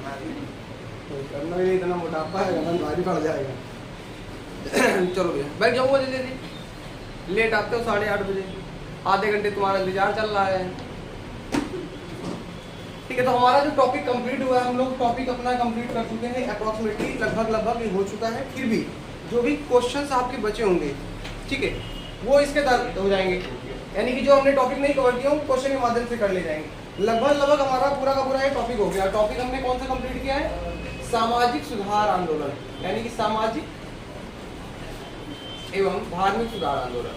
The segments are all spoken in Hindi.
तो करना भी इतना मोटापा है, गलन भारी पड़ जाएगा। चलो भैया बैठ जाऊँगा जल्दी, लेट आते हो 8:30 बजे, आधे घंटे तुम्हारा इंतजार चल रहा है। ठीक है, तो हमारा जो टॉपिक कंप्लीट हुआ है, हम लोग टॉपिक अपना कंप्लीट कर चुके हैं अप्रॉक्सीमेटली, लगभग ये हो चुका है। फिर भी जो भी क्वेश्चंस आपके बचे होंगे, ठीक है, वो इसके तहत हो जाएंगे, यानी कि जो हमने टॉपिक नहीं कवर किया क्वेश्चन के माध्यम से कर ले जाएंगे। लगभग हमारा पूरा का पूरा ये टॉपिक हो गया। टॉपिक हमने कौन सा कंप्लीट किया है? सामाजिक सुधार आंदोलन, यानी कि सामाजिक एवं धार्मिक सुधार आंदोलन।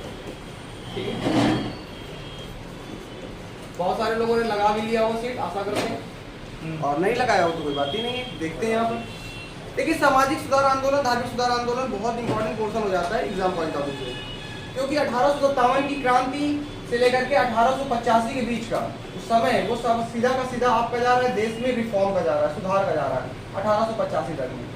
ठीक है, बहुत सारे लोगों ने लगा भी लिया वो सीट, आशा करते हैं, और नहीं लगाया हो तो कोई बात ही नहीं है। देखते हैं यहाँ पर। देखिए, सामाजिक सुधार आंदोलन, धार्मिक सुधार आंदोलन बहुत इंपॉर्टेंट पोर्शन हो जाता है एग्जाम पॉइंट ऑफ व्यू से, क्योंकि 1857 की क्रांति से लेकर के 1885 के बीच का समय वो सब सीधा का सीधा आपका जा रहा है देश में रिफॉर्म का जा रहा है, सुधार का जा रहा है 1885 तक में।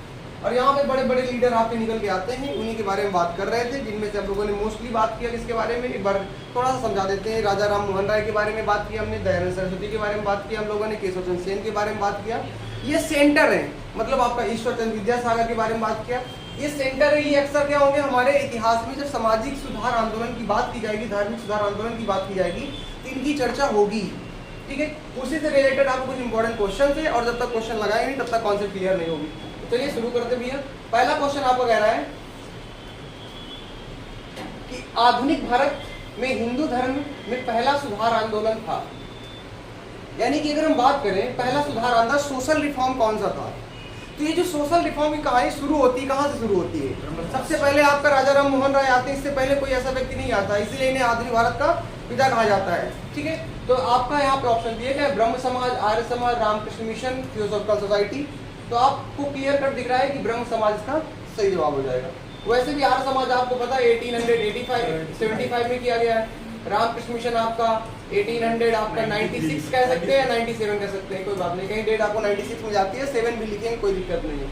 और यहाँ पे बड़े बड़े लीडर आपके निकल के आते हैं, उन्हीं के बारे में बात कर रहे थे, जिनमें से आप लोगों ने मोस्टली बात किया किसके बारे में, एक बार थोड़ा सा समझा देते हैं। राजा राम मोहन राय के बारे में बात किया हमने, दयानंद सरस्वती के बारे में बात किया हम लोगों ने, केशव चंद्र सेन के बारे में बात किया। ये सेंटर है, मतलब आपका ईश्वर चंद्र विद्यासागर के बारे में बात किया। ये सेंटर है, ये अक्सर क्या होंगे हमारे इतिहास में, जब सामाजिक सुधार आंदोलन की बात की जाएगी, धार्मिक सुधार आंदोलन की बात की जाएगी, तो इनकी चर्चा होगी। ठीक है, उसी से रिलेटेड आपको कुछ इंपॉर्टेंट क्वेश्चन थे, और जब तक क्वेश्चन लगाए नहीं तब तक कॉन्सेप्ट क्लियर नहीं होगी। तो चलिए शुरू करते भैया। पहला क्वेश्चन आपको कह रहा है कि आधुनिक भारत में हिंदू धर्म में पहला सुधार आंदोलन था, यानी कि अगर हम बात करें पहला सुधार आंदोलन सोशल रिफॉर्म कौन सा था, तो ये जो सोशल रिफॉर्म की कहानी शुरू होती है, कहाँ से शुरू होती है? सबसे पहले आपका राजा राम मोहन राय आते हैं, इससे पहले कोई ऐसा व्यक्ति नहीं आता, इसीलिए इन्हें आधुनिक भारत का पिता कहा जाता है। ठीक है, तो आपका यहाँ पे ऑप्शन दिया गया ब्रह्म समाज, Arya Samaj, Ramakrishna mission, theosophical society. तो आपको क्लियर कट दिख रहा है कि ब्रह्म समाज का सही जवाब हो जाएगा। वैसे भी आर्य समाज आपको पता है 1875 में किया गया है, रामकृष्ण मिशन आपका 1800 आपका 96 कह सकते हैं, 97 कह सकते हैं, कोई बात नहीं, कहीं डेट आपको 96 में जाती है, 7 भी लिखेंगे कोई दिक्कत नहीं है।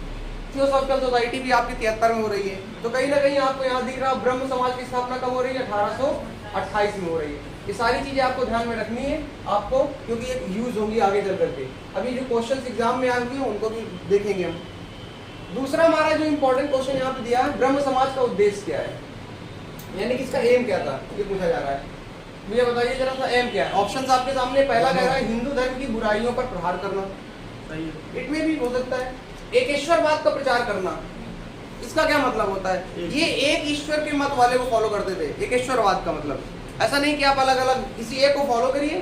थियोसॉफिकल सोसाइटी भी आपकी 73 में हो रही है। तो कहीं ना कहीं आपको यहाँ दिख रहा ब्रह्म समाज की स्थापना कब हो रही है? 1828 में हो रही है। ये सारी चीजें आपको ध्यान में रखनी है आपको, क्योंकि ये यूज होंगी आगे चल करके। अभी जो क्वेश्चन एग्जाम में आए हुए उनको भी देखेंगे हम। दूसरा हमारा जो इम्पोर्टेंट क्वेश्चन यहाँ पे दिया है, ब्रह्म समाज का उद्देश्य क्या है, यानी कि इसका एम क्या था, ये पूछा जा रहा है। मुझे बताइए जरा सा एम क्या है। ऑप्शंस आपके सामने, पहला कह रहा है हिंदू धर्म की बुराइयों पर प्रहार करना, सही इट में भी हो सकता है। एकेश्वरवाद का प्रचार करना, इसका क्या मतलब होता है? ये एक ईश्वर के मत वाले को फॉलो करते थे। एकेश्वरवाद का मतलब ऐसा नहीं कि आप अलग अलग किसी एक को फॉलो करिए,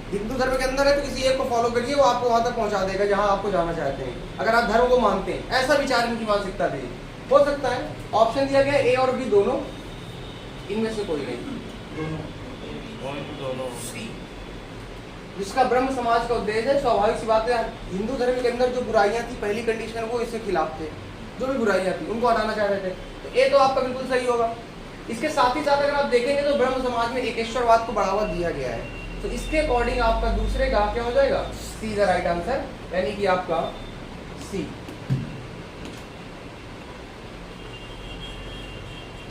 हिंदू धर्म के अंदर है तो किसी एक को फॉलो करिए, वो आपको वहां तक पहुंचा देगा जहां आपको जाना चाहते हैं, अगर आप धर्म को मानते हैं। ऐसा विचार इनकी मानसिकता थी। हो सकता है ऑप्शन दिया गया ए और बी दोनों, इनमें से कोई नहीं, दोनों सी। जिसका ब्रह्म समाज का उद्देश्य है, स्वाभाविक सी बात है, हिंदू धर्म के अंदर जो बुराइयां थी पहली कंडीशन वो इसके खिलाफ थे, जो भी बुराइयां थी उनको हटाना चाह रहे थे। तो ए तो आपका बिल्कुल सही होगा। इसके साथ ही साथ अगर आप देखेंगे तो ब्रह्म समाज में एकेश्वरवाद को बढ़ावा दिया गया है, तो इसके अकॉर्डिंग आपका दूसरे का क्या हो जाएगा? सी द राइट आंसर, यानी कि आपका सी।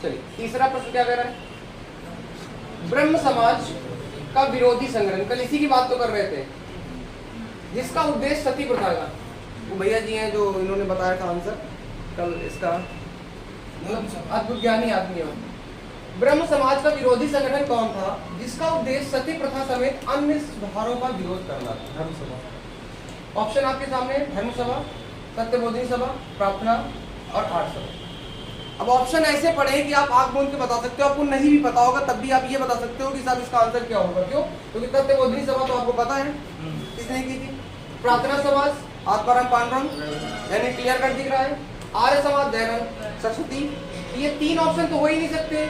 चलिए तीसरा प्रश्न क्या कह रहा है? ब्रह्म समाज का विरोधी संगठन, कल इसी की बात तो कर रहे थे, जिसका उद्देश्य सती प्रथा का, वो भैया जी हैं जो इन्होंने बताया था आंसर कल इसका, अद्भुत ज्ञानी आदमी है। ब्रह्म समाज का विरोधी संगठन कौन था जिसका उद्देश्य सती प्रथा समेत अन्य सुधारों का विरोध करना था? धर्म सभा। ऑप्शन आपके सामने, धर्म सभा, सत्यबोधिनी सभा, प्रार्थना और आर्य सभा। अब ऑप्शन ऐसे पढ़े कि आप आंख मूंद के बता सकते हो, आपको नहीं भी पता होगा तब भी आप ये बता सकते हो कि साहब इसका आंसर क्या होगा। क्यों? क्योंकि सत्यबोधिनी सभा तो आपको पता है किसने की थी। प्रार्थना समाज आत्माराम पांडुरंग, यानी क्लियर कट दिख रहा है। आर्य समाज दयानंद सरस्वती। ये तीन ऑप्शन तो हो ही नहीं सकते।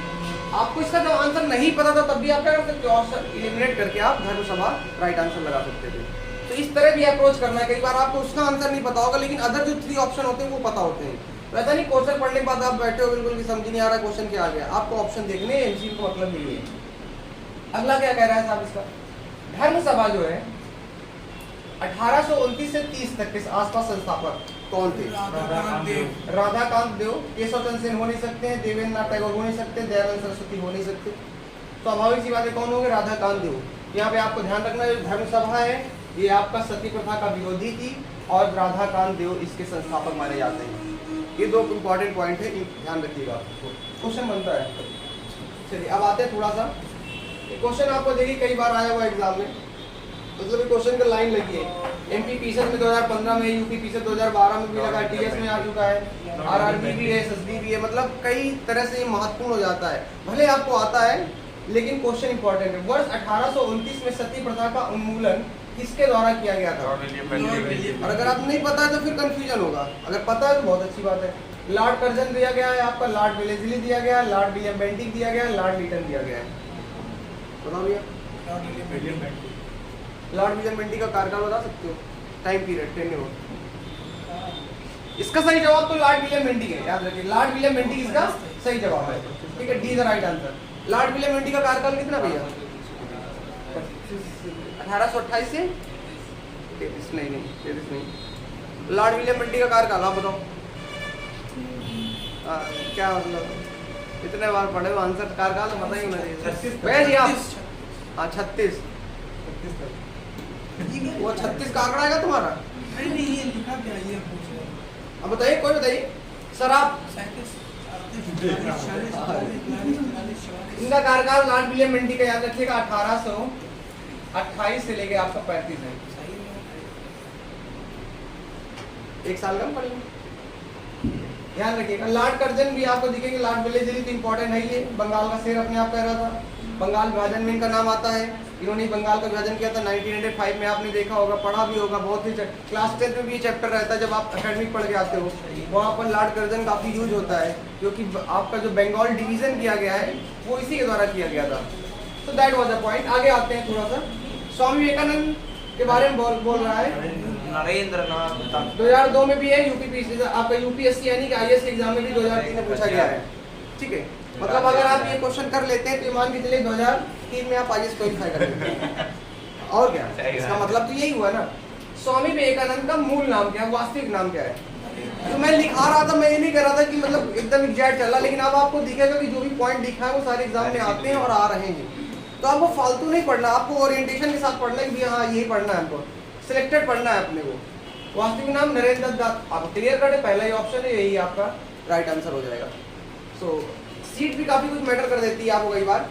आपको इसका जब आंसर नहीं पता था तब भी आप क्या कर सकते हो? ऑप्शन एलिमिनेट करके आप धर्म सभा राइट आंसर लगा सकते थे। तो इस तरह भी अप्रोच करना है। कई बार आपको उसका आंसर नहीं पता होगा लेकिन अदर जो 3 ऑप्शन होते हैं वो पता होते हैं। वैसा नहीं क्वेश्चन पढ़ने के बाद आप बैठे हो बिल्कुल भी समझ नहीं आ रहा क्वेश्चन क्या आ गया, आपको ऑप्शन देखने एमसीक्यू का मतलब यही है। अगला क्या कह रहा है साहब इसका? धर्म सभा जो है 1829 से 30 तक के आसपास संस्थापक कौन थे? राधाकांत देव। केशव चंद्र सेन हो नहीं सकते हैं, देवेंद्र नाथ टैगोर हो नहीं सकते, दयानंद सरस्वती हो नहीं सकते। स्वाभाविक सी बातें कौन होंगे? राधाकांत देव। यहाँ पे आपको ध्यान रखना है धर्म सभा है ये आपका सती प्रथा का विरोधी थी, और राधाकांत देव इसके संस्थापक माने जाते हैं। ये दो इंपॉर्टेंट पॉइंट है, ध्यान रखिएगा। क्वेश्चन बनता है। चलिए अब आते हैं थोड़ा सा, क्वेश्चन आपको देखिए कई बार आया हुआ एग्जाम में, मतलब क्वेश्चन का लाइन लगी है। एमपी पीसेस में 2015 में, यूपी पीसेस 2012 में भी लगा, टीएस में आ चुका है, आरआरबी भी है, एसएसबी भी है, मतलब कई तरह से ये महत्वपूर्ण हो जाता है। भले आपको आता है लेकिन क्वेश्चन इंपॉर्टेंट है। वर्ष 1829 में सती प्रथा का उन्मूलन किसके द्वारा किया गया था? और अगर आप नहीं पता है तो फिर कंफ्यूजन होगा, अगर पता है तो बहुत अच्छी बात है। लॉर्ड कर्जन दिया गया है आपका, लॉर्ड वेलेस्ली दिया गया है, लॉर्ड विलियम बेंटिक दिया गया है, लॉर्ड लीटन दिया गया है। बताओ भैया, लॉर्ड विलियम बेंटिक का कार्यकाल बता सकते हो? Time period, tenure. इसका सही जवाब तो लॉर्ड विलियम बेंटिक है, याद रखिए, लॉर्ड विलियम बेंटिक इसका सही जवाब है। ठीक है, D is the right answer. Lord William Bentinck का कार्यकाल कितना भैया? 1828 से 33 नहीं। लॉर्ड विलियम बेंटिक का कार्यकाल आप बताओ। क्या मतलब, इतने बार पढ़े हो आंसर, कार्यकाल तो पता ही होना चाहिए भैया जी आप। हाँ 36, वो 36 का आंकड़ा आएगा तुम्हारा? नहीं ये लिखा क्या ये पूछ रहे हैं। अब बताइए, कोई बताइए सर आप। इनका कार्यकाल लॉर्ड विलियम बेंटिक का याद रखिएगा 1828 से लेके आपका 35 है। एक साल कम पड़ेगा, ध्यान रखिएगा। लॉर्ड कर्जन भी आपको दिखेंगे, लॉर्ड वेलेस्ली तो इंपॉर्टेंट है ये, बंगाल का शेर अपने आप कह रहा था। बंगाल विभाजन में इनका नाम आता है, इन्होंने बंगाल का विभाजन किया था 1905 में। आपने देखा होगा, पढ़ा भी होगा, बहुत ही क्लास 10 में भी ये चैप्टर रहता है जब आप एकेडमिक पढ़ के आते हो। वहाँ पर लॉर्ड कर्जन काफी यूज होता है, क्योंकि आपका जो बंगाल डिवीजन किया गया है वो इसी के द्वारा किया गया था। तो दैट वाज द पॉइंट। आगे आते हैं थोड़ा सा, स्वामी विवेकानंद के बारे में बोल रहा है नरेंद्रनाथ। 2002 में भी है, यूपीपीएससी आपका यूपीएससी यानी कि आईएएस एग्जाम में भी 2003 में पूछा गया है। ठीक है, मतलब अगर आप ये क्वेश्चन कर लेते हैं तो मान के चलिए 2003 में आप आईएएस क्वालिफाई कर लेते हैं। और क्या, इसका मतलब तो यही हुआ ना। स्वामी विवेकानंद का मूल नाम क्या है, वास्तविक नाम क्या है? जो मैं लिखा रहा था, मैं ये नहीं कर रहा था कि मतलब एकदम एग्जैक्ट चला, लेकिन अब आपको दिखेगा कि जो भी पॉइंट लिखा है वो सारे एग्जाम में आते हैं और आ रहे हैं। तो आपको फालतू नहीं पढ़ना, आपको ओरिएंटेशन के साथ पढ़ना है कि हाँ यही पढ़ना है, हमको सिलेक्टेड पढ़ना है अपने को। वास्तविक नाम नरेंद्र दत्त, आप क्लियर कर दे, पहला ही ऑप्शन है, यही आपका राइट आंसर हो जाएगा। सो सीट भी काफी कुछ मैटर कर देती है आपको कई बार।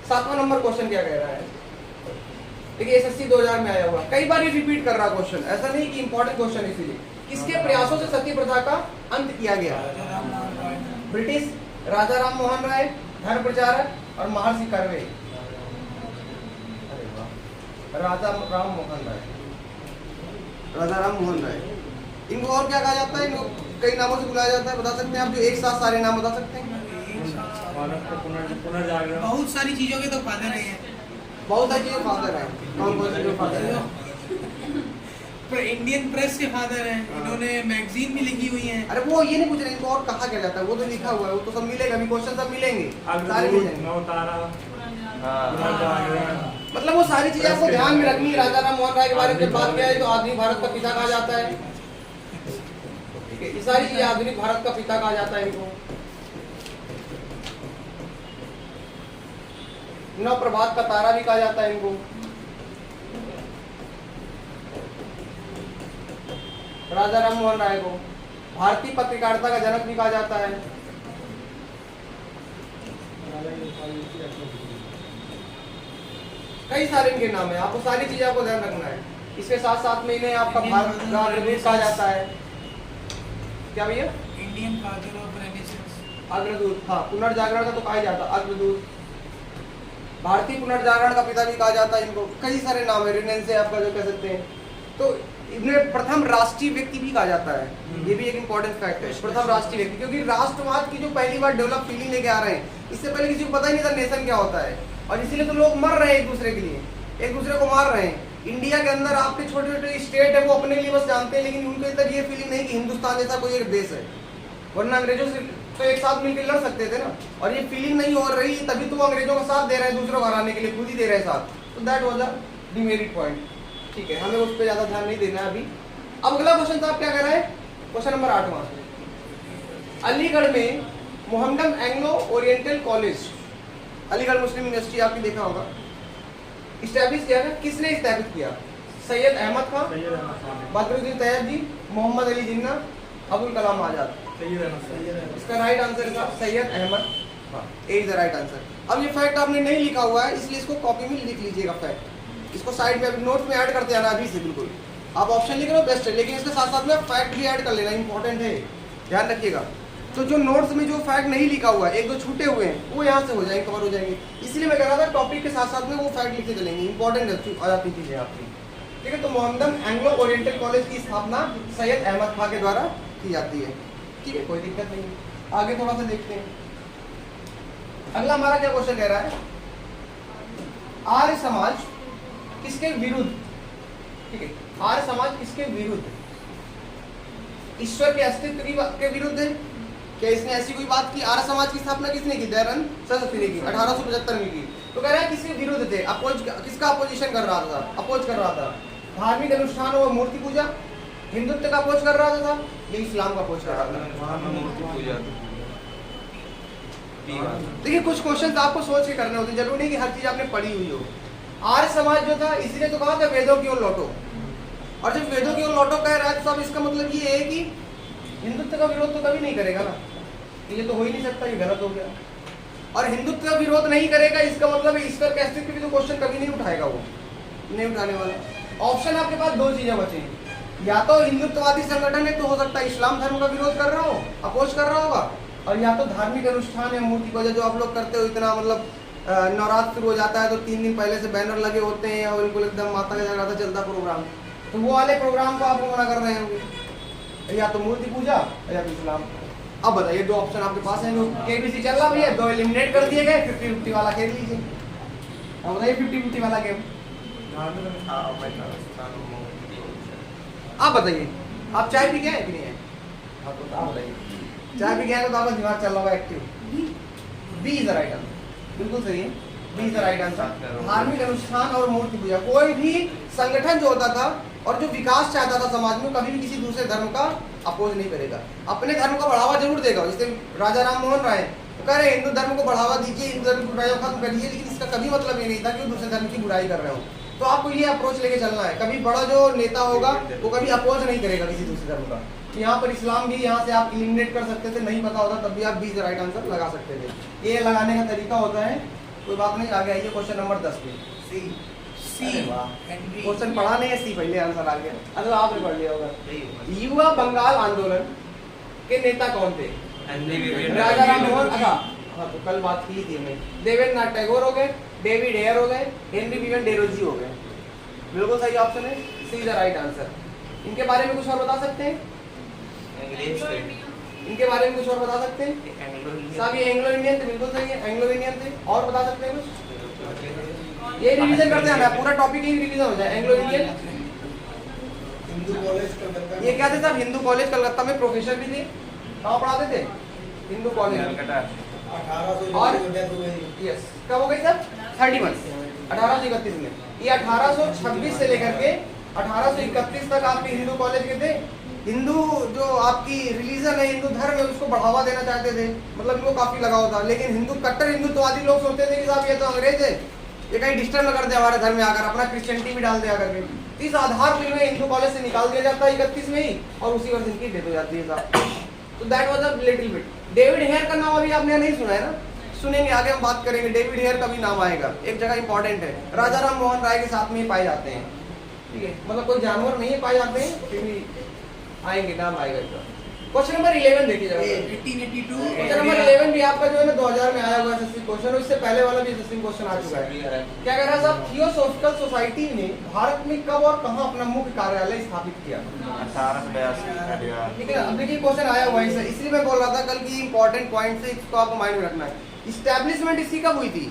7वां नंबर क्वेश्चन क्या कह रहा है? देखिए एसएससी 2000 में आया हुआ, कई बार ये रिपीट कर रहा क्वेश्चन, ऐसा नहीं कि इंपॉर्टेंट क्वेश्चन है इसीलिए। किसके प्रयासों से सती प्रथा का अंत किया गया? ब्रिटिश, राजा राम मोहन राय, धर्म प्रचारक और महर्षि कर्वे। राजा राम मोहन राय, राजा राम मोहन राय। इनको और क्या कहा जाता है? इनको कई नामों से बुलाया जाता है, बता सकते हैं आप? जो एक साथ सारे नाम बता सकते हैं? बहुत सारी चीजों के तो फादर है, बहुत सारी चीजों फादर है। कौन कौन से जो फादर है? इंडियन प्रेस के फादर हैं, इन्होंने मैगजीन भी लिखी हुई है। अरे वो ये नहीं पूछ रहे इनको और कहा क्या जाता है, वो तो लिखा हुआ है, वो तो सब मिलेगा, अभी क्वेश्चन सब मिलेंगे, सारे मिलेंगे। मतलब वो सारी चीजें आपको ध्यान में रखनी है। राजा राम मोहन राय के बारे में जब बात किया है तो आधुनिक भारत का पिता कहा जाता है। ठीक है, ये सारी चीजें आधुनिक भारत का पिता कहा जाता है इनको। नव प्रभात का तारा भी कहा जाता है इनको। राजा राम मोहन राय को भारतीय पत्रकारिता का जनक भी कहा जाता है। कई सारे इनके नाम है, आपको सारी चीजें आपको ध्यान रखना है। इसके साथ साथ में इन्हें आपका भारत का अग्रदूत कहा जाता है। क्या भैया? इंडियन फादर ऑफ रेनेसांस, अग्रदूत। हाँ, पुनर्जागरण का तो कहा जाता है अग्रदूत। भारतीय पुनर्जागरण का पिता भी कहा जाता है इनको। कई सारे नाम है, रेनेसांस आपका जो कह सकते हैं। तो इन्हें प्रथम राष्ट्रीय व्यक्ति भी कहा जाता है, ये भी एक इंपॉर्टेंट फैक्ट है, प्रथम राष्ट्रीय व्यक्ति, क्योंकि राष्ट्रवाद की जो पहली बार डेवलप फीलिंग लेके आ रहे हैं, इससे पहले किसी को पता ही नहीं था नेशन क्या होता है, और इसीलिए तो लोग मर रहे हैं एक दूसरे के लिए, एक दूसरे को मार रहे हैं। इंडिया के अंदर आपके छोटे छोटे स्टेट है, वो अपने लिए बस जानते हैं, लेकिन उनको इतना ये फीलिंग नहीं कि हिंदुस्तान जैसा कोई एक देश है, वरना अंग्रेजों से तो एक साथ मिलकर लड़ सकते थे ना। और ये फीलिंग नहीं हो रही, तभी तो अंग्रेजों का साथ दे रहे हैं, दूसरों को हराने के लिए खुद ही दे रहे हैं साथ। तो that was the demerit point. ठीक है, हमें उस पर ज्यादा ध्यान नहीं देना है अभी। अब अगला क्वेश्चन साहब क्या कह रहा है? क्वेश्चन नंबर 8वां, अलीगढ़ में Mohammedan Anglo Oriental College, Aligarh Muslim University आपने देखा होगा, स्टैब्लिश किया था, किसने स्टैब्लिश किया? सैयद अहमद खान, बदरुद्दीन तैयब जी, मोहम्मद अली जिन्ना, अबुल कलाम आजाद। इसका राइट आंसर था सैयद अहमद खान। ए इज द राइट आंसर। अब ये फैक्ट आपने नहीं लिखा हुआ है, इसलिए इसको कॉपी में लिख लीजिएगा फैक्ट। इसको साइड में नोट में ऐड करते आना अभी से बिल्कुल। आप ऑप्शन लिख रहे हो बेस्ट है, लेकिन इसके साथ साथ में फैक्ट भी ऐड कर लेना, इंपॉर्टेंट है, ध्यान रखिएगा। तो जो नोट्स में जो फैक्ट नहीं लिखा हुआ है, एक दो छूटे हुए हैं, वो यहाँ से हो जाएंगे, कवर हो जाएंगे। इसलिए मैं कह रहा था टॉपिक के साथ साथ में वो फैक्ट लिखते चलेंगे, इंपॉर्टेंट आ जाती चीजें आपकी। ठीक है, तो मोहम्मदन एंग्लो ओरिएंटल कॉलेज की स्थापना सैयद अहमद खान के द्वारा की जाती है। ठीक है, कोई दिक्कत नहीं। आगे थोड़ा सा देखते हैं। अगला हमारा क्या क्वेश्चन कह रहा है, आर्य समाज किसके विरुद्ध, ठीक है, आर्य समाज किसके विरुद्ध, ईश्वर के अस्तित्व के विरुद्ध है क्या? इसने ऐसी कोई बात की? आर्य समाज की स्थापना किसने की? दयानंद सरस्वती ने की, 1875 में की। तो कह रहा है किसके विरुद्ध थे, अपोज, किसका अपोजिशन कर रहा था, अपोज कर रहा था? धार्मिक अनुष्ठानों और मूर्ति पूजा, हिंदुत्व का अपोज कर रहा था या इस्लाम का अपोज कर रहा था? देखिए, कुछ क्वेश्चन आपको सोच के करने होते हैं, जरूरी नहीं कि हर चीज आपने पढ़ी हुई हो। आर्य समाज जो था, इसलिए तो कहा था वेदों की ओर लौटो, और जब वेदों की ओर लौटो कह रहा है तो अब इसका मतलब ये है कि हिंदुत्व का विरोध तो कभी नहीं करेगा ना, ये तो हो ही नहीं सकता, ये गलत हो गया। और हिंदुत्व का विरोध नहीं करेगा, इसका मतलब ईश्वर के अस्तित्व की तो क्वेश्चन कभी नहीं उठाएगा, वो नहीं उठाने वाला। ऑप्शन आपके पास दो चीजें बची, या तो हिंदुत्ववादी संगठन है तो हो सकता है इस्लाम धर्म का विरोध कर रहा हो, अपोज कर रहा होगा, और या तो धार्मिक अनुष्ठान या मूर्ति पूजा जो आप लोग करते हो, इतना मतलब नवरात्र शुरू हो जाता है तो 3 दिन पहले से बैनर लगे होते हैं और बिल्कुल एकदम माता का जगह चलता प्रोग्राम, तो वो वाले प्रोग्राम को आप मना कर रहे होंगे, या तो मूर्ति पूजा या तो इस्लाम। अब बताइए, दो ऑप्शन आपके पास है, केबीसी चल रहा भैया, दो एलिमिनेट कर दिए गए, 50-50 वाला खेल लीजिए। अब बताइए 50-50 वाला गेम, आप बताइए, आप चाय पी गए हैं कि नहीं है? आप बताइए, चाय पी गए तो आपका दिमाग चल रहा होगा active. B is the right answer, बिल्कुल सही है, b is the right answer. धार्मिक अनुष्ठान और मूर्ति पूजा, कोई भी संगठन जो होता था और जो विकास चाहता था समाज में, कभी भी किसी दूसरे धर्म का अपोज नहीं करेगा, अपने धर्म का बढ़ावा जरूर देगा। जैसे राजा राम मोहन राय तो कह रहे हिंदू धर्म को बढ़ावा दीजिए, हिंदू धर्म की बुराइयों खत्म करिए, लेकिन इसका कभी मतलब ये नहीं था कि वो दूसरे धर्म की बुराई कर रहे हो। तो आपको ये अप्रोच लेके चलना है, कभी बड़ा जो नेता होगा वो कभी अपोज नहीं करेगा किसी दूसरे धर्म का। यहाँ पर इस्लाम भी यहाँ से आप एलिमिनेट कर सकते थे, नहीं पता होता तब भी आप बी द राइट आंसर लगा सकते थे। ये लगाने का तरीका होता है, कोई बात नहीं। आगे आइए क्वेश्चन नंबर 10 पे। क्वेश्चन पढ़ा नहीं है, सी पहले आंसर आ गया। अच्छा, आपने पढ़ लिया होगा। युवा बंगाल आंदोलन के नेता कौन थे? राजा राम मोहन, हाँ तो कल बात की थी मैं। देवेंद्रनाथ टैगोर हो गए, डेविड हेयर हो गए, हेनरी विवियन डेरोजी हो गए। बिल्कुल सही ऑप्शन है, सी द राइट आंसर। इनके बारे में कुछ और बता सकते हैं? इनके बारे में कुछ और बता सकते हैं? साहब ये एंग्लो इंडियन थे, बिल्कुल सही है, एंग्लो इंडियन थे। और बता सकते हैं कुछ? ये रिवीजन करते हैं, पूरा टॉपिक ही रिवीजन हो जाए। Anglo Indian Hindu college Calcutta, ये क्या थे साहब? हिंदू कॉलेज कलकत्ता में प्रोफेसर भी थे। कहाँ पढ़ाते थे? हिंदू कॉलेज। 1800 और डेथ हो गई। यस, कब हो गई सर? 31 1831 में। ये 1826 से लेकर के 1831 तक आपके हिंदू कॉलेज के थे। हिंदू जो आपकी रिलीजन है, हिंदू धर्म है, उसको बढ़ावा देना चाहते थे, मतलब इनको काफी लगाव था। लेकिन हिंदू कट्टर हिंदुत्ववादी लोग सोचते थे कि साहब ये तो अंग्रेज है, ये कहीं डिस्टर्ब कर दे हमारे धर्म में आकर, अपना क्रिश्चियनिटी भी डाल दिया करके। इस आधार पर में हिंदू कॉलेज से निकाल दिया जाता है 31 में ही, और उसी वर्ष इनकी डेथ हो जाती है साहब। तो that was a little bit. David Hare का नाम अभी आपने नहीं सुना है ना? सुनेंगे, आगे हम बात करेंगे। डेविड हेयर का भी नाम आएगा, एक जगह इंपॉर्टेंट है। राजा राम मोहन राय के साथ में ही पाए जाते हैं, ठीक है, मतलब कोई जानवर नहीं है, पाए जाते हैं, फिर भी आएंगे, नाम आएगा इसका। क्वेश्चन नंबर 11 देखिए जरा। 1882 क्वेश्चन नंबर 11 भी आपका जो है ना 2000 में आया हुआ है एसएससी क्वेश्चन, और इससे पहले वाला भी एसएससी क्वेश्चन आ चुका है। क्या कह रहा है साहब? थियोसॉफिकल सोसाइटी ने भारत में कब और कहां अपना मुख्य कार्यालय स्थापित किया? 1882। ठीक है, अब देखिए क्वेश्चन आया हुआ है, इसलिए मैं बोल रहा था कल की इंपॉर्टेंट पॉइंट से इसको आपको माइंड में रखना है। इस्टेब्लिशमेंट इसकी कब हुई थी?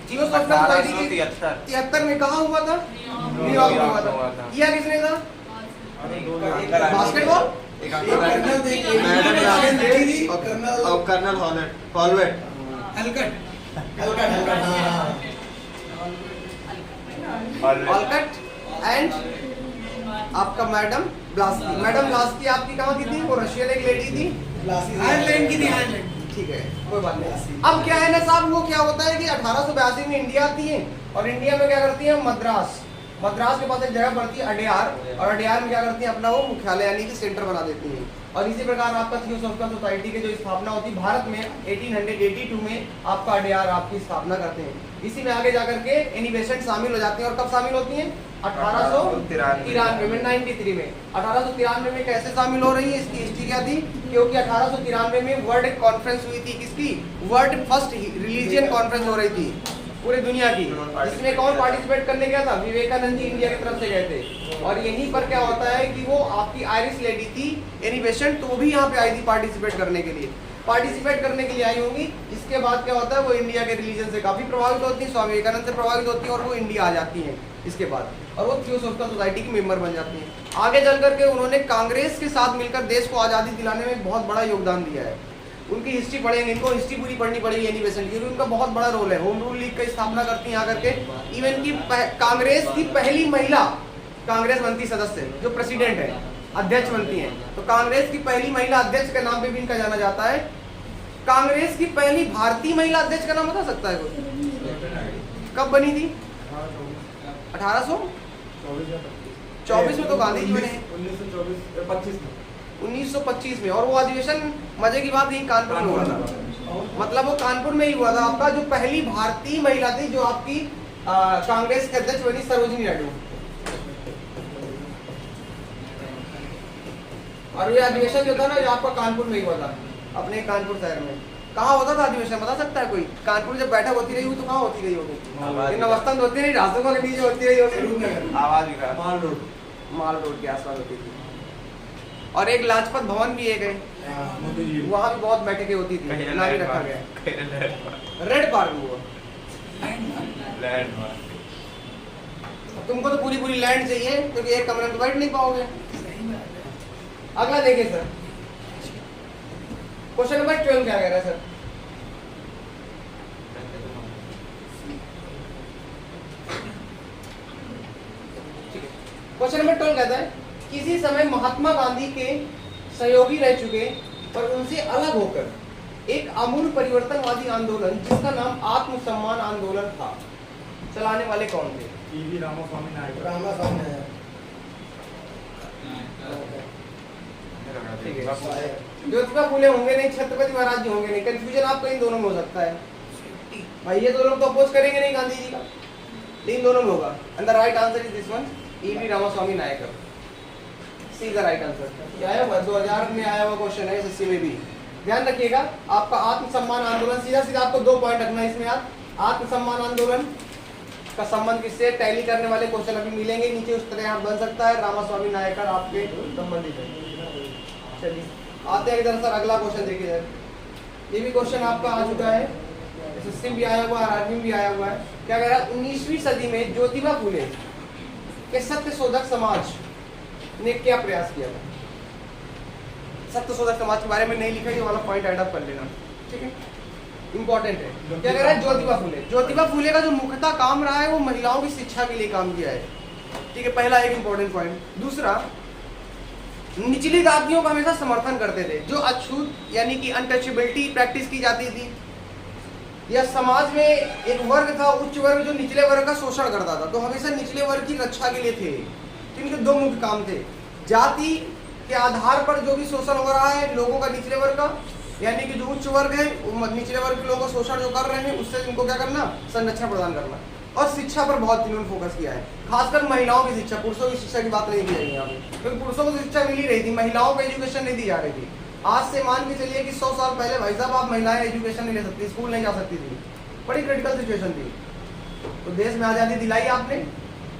थियोसॉफिकल सोसाइटी की 73 में कहाँ हुआ था? न्यूयॉर्क में हुआ था। किया किसने था? बास्केटबॉल कर्नल हॉलवेट। ऑलकट एंड आपका मैडम ब्लास्की। मैडम ब्लास्की आपकी कहाँ की थी? वो रशियन एक लेडी थी, आयरलैंड की थी, आयरलैंड। ठीक है, कोई बात नहीं। अब क्या है ना साहब, वो क्या होता है कि 1882 में इंडिया आती है, और इंडिया में क्या करती है? मद्रास मद्रास के पास एक जगह पड़ती है अडयार, और अडयार में क्या करती है अपना वो मुख्यालय यानी कि सेंटर बना देती हैं। और इसी प्रकार आपका थियोसॉफिकल सोसाइटी की जो स्थापना होती है भारत में 1882 में आपका अडयार आपकी स्थापना करते हैं। इसी में आगे जाकर के एनिबेसेंट शामिल हो जाते हैं। और कब शामिल होती हैं? 1893 में, 93 में। 1893 में कैसे शामिल हो रही है, इसकी हिस्ट्री क्या थी? क्योंकि 1893 में वर्ल्ड कॉन्फ्रेंस हुई थी। किसकी? वर्ल्ड फर्स्ट रिलीजियन कॉन्फ्रेंस हो रही थी पूरी दुनिया की। इसमें कौन पार्टिसिपेट करने गया था? विवेकानंद जी इंडिया की तरफ से गए थे। और यहीं पर क्या होता है कि वो आपकी आयरिश लेडी थी एनी बेसेंट, तो वो भी यहाँ पे आई थी पार्टिसिपेट करने के लिए। पार्टिसिपेट करने के लिए आई होंगी। इसके बाद क्या होता है, वो इंडिया के रिलीजन से काफी प्रभावित होती है, स्वामी विवेकानंद से प्रभावित होती है, और वो इंडिया आ जाती हैं इसके बाद, और वो थियोसॉफिकल सोसाइटी की मेंबर बन जाती हैं। आगे चल करके उन्होंने कांग्रेस के साथ मिलकर देश को आज़ादी दिलाने में बहुत बड़ा योगदान दिया है। उनकी हिस्ट्री पढ़ेंगे, इनको हिस्ट्री पूरी पढ़नी पड़ेगी एनी बेसेंट, क्योंकि उनका बहुत बड़ा रोल है। होम रूल लीग का स्थापना करती हैं आकर के। इवन की कांग्रेस की पहली महिला कांग्रेस बनती सदस्य, जो प्रेसिडेंट है, अध्यक्ष बनती हैं। तो कांग्रेस की पहली महिला अध्यक्ष के नाम पे भी इनका जाना जाता है। कांग्रेस की पहली भारतीय महिला अध्यक्ष का नाम बता सकता है कोई? कब बनी थी? 1824 में तो गांधी जी बने, 1925 में। और वो अधिवेशन मजे की बात यही कानपुर में हुआ था, मतलब वो कानपुर में ही हुआ था। आपका जो पहली भारतीय महिला थी जो आपकी कांग्रेस के अध्यक्ष बनी, सरोजिनी नायडू। और ये अधिवेशन जो था ना, ये आपका कानपुर में ही हुआ था, अपने कानपुर शहर में। कहाँ होता था अधिवेशन बता सकता है कोई? कानपुर जब बैठक होती रही हो तो कहाँ होती रही होगी? अवस्था में होती रही, रास्तों के नीचे होती रही होगी, आवाज विकास माल रोड के आसपास होती थी। और एक लाजपत भवन भी एक है, वहाँ भी बहुत बैठकें होती थी, नाम भी रखा गया रेड पार्क हुआ। तुमको तो पूरी पूरी लैंड चाहिए, क्योंकि एक कमरे में बैठ नहीं पाओगे। अगला देखिए सर, क्वेश्चन नंबर 12 क्या कह रहा है सर? क्वेश्चन नंबर 12 कहता है, किसी समय महात्मा गांधी के सहयोगी रह चुके पर उनसे अलग होकर एक आमूल परिवर्तनवादी आंदोलन जिसका नाम आत्मसम्मान आंदोलन था, चलाने वाले कौन थे? ईवी रामास्वामी नायक। ज्योतिबा फूले होंगे नहीं, छत्रपति महाराज जी होंगे नहीं। कंफ्यूजन आपको इन दोनों में हो सकता है भाई, ये दो लोग तो अपोज करेंगे नहीं गांधी जी का, इन दोनों में होगा। And the right answer is this one, E V Ramaswamy Naicker. C the right answer. क्या है? 2000 में आया हुआ क्वेश्चन है एसएससी में भी। ध्यान रखिएगा, आपका आत्मसम्मान आंदोलन, सीधा सीधा आपको 2 पॉइंट रखना है इसमें। आप आत्मसम्मान आंदोलन का संबंध किससे? टैली करने वाले क्वेश्चन अभी मिलेंगे नीचे, उस तरह यहाँ बन सकता है। रामास्वामी नायकर आपके संबंधित है। चलिए आते हैं इधर सर, अगला क्वेश्चन देखिए सर। ये भी क्वेश्चन आपका आ चुका है, एसएससी भी आया हुआ है, आरआरबी भी आया हुआ है। क्या कह रहा है? 19वीं सदी में ज्योतिबा फूले के सत्य शोधक समाज ने क्या प्रयास किया था? सत्य शोधक समाज के बारे में नहीं लिखा, ये वाला पॉइंट ऐड अप कर लेना, ठीक है, इंपॉर्टेंट है। क्या कह रहा है? ज्योतिबा फूले, ज्योतिबा फूले का जो मुख्यतः काम रहा है वो महिलाओं की शिक्षा के लिए काम किया है, ठीक है, पहला एक इंपॉर्टेंट पॉइंट। दूसरा, निचली जातियों का हमेशा समर्थन करते थे, जो अछूत यानी कि अनटचेबिलिटी प्रैक्टिस की जाती थी, या समाज में एक वर्ग था उच्च वर्ग जो निचले वर्ग का शोषण करता था, तो हमेशा निचले वर्ग की रक्षा के लिए थे। इनके 2 मुख्य काम थे, जाति के आधार पर जो भी शोषण हो रहा है लोगों का निचले वर्ग का, यानी कि जो उच्च वर्ग है निचले वर्ग के लोगों का शोषण जो कर रहे हैं उससे इनको क्या करना? संरक्षण प्रदान करना। और शिक्षा पर बहुत इन्होंने फोकस किया है, खासकर महिलाओं की शिक्षा। पुरुषों की शिक्षा की बात नहीं की जाएगी यहाँ पे, क्योंकि पुरुषों को शिक्षा मिल ही रही थी, महिलाओं को एजुकेशन नहीं दी जा रही थी। आज से मान के चलिए कि 100 साल पहले भाई साहब आप महिलाएं एजुकेशन नहीं ले सकती, स्कूल नहीं जा सकती थी, बड़ी क्रिटिकल सिचुएशन थी। तो देश में आज़ादी दिलाई आपने,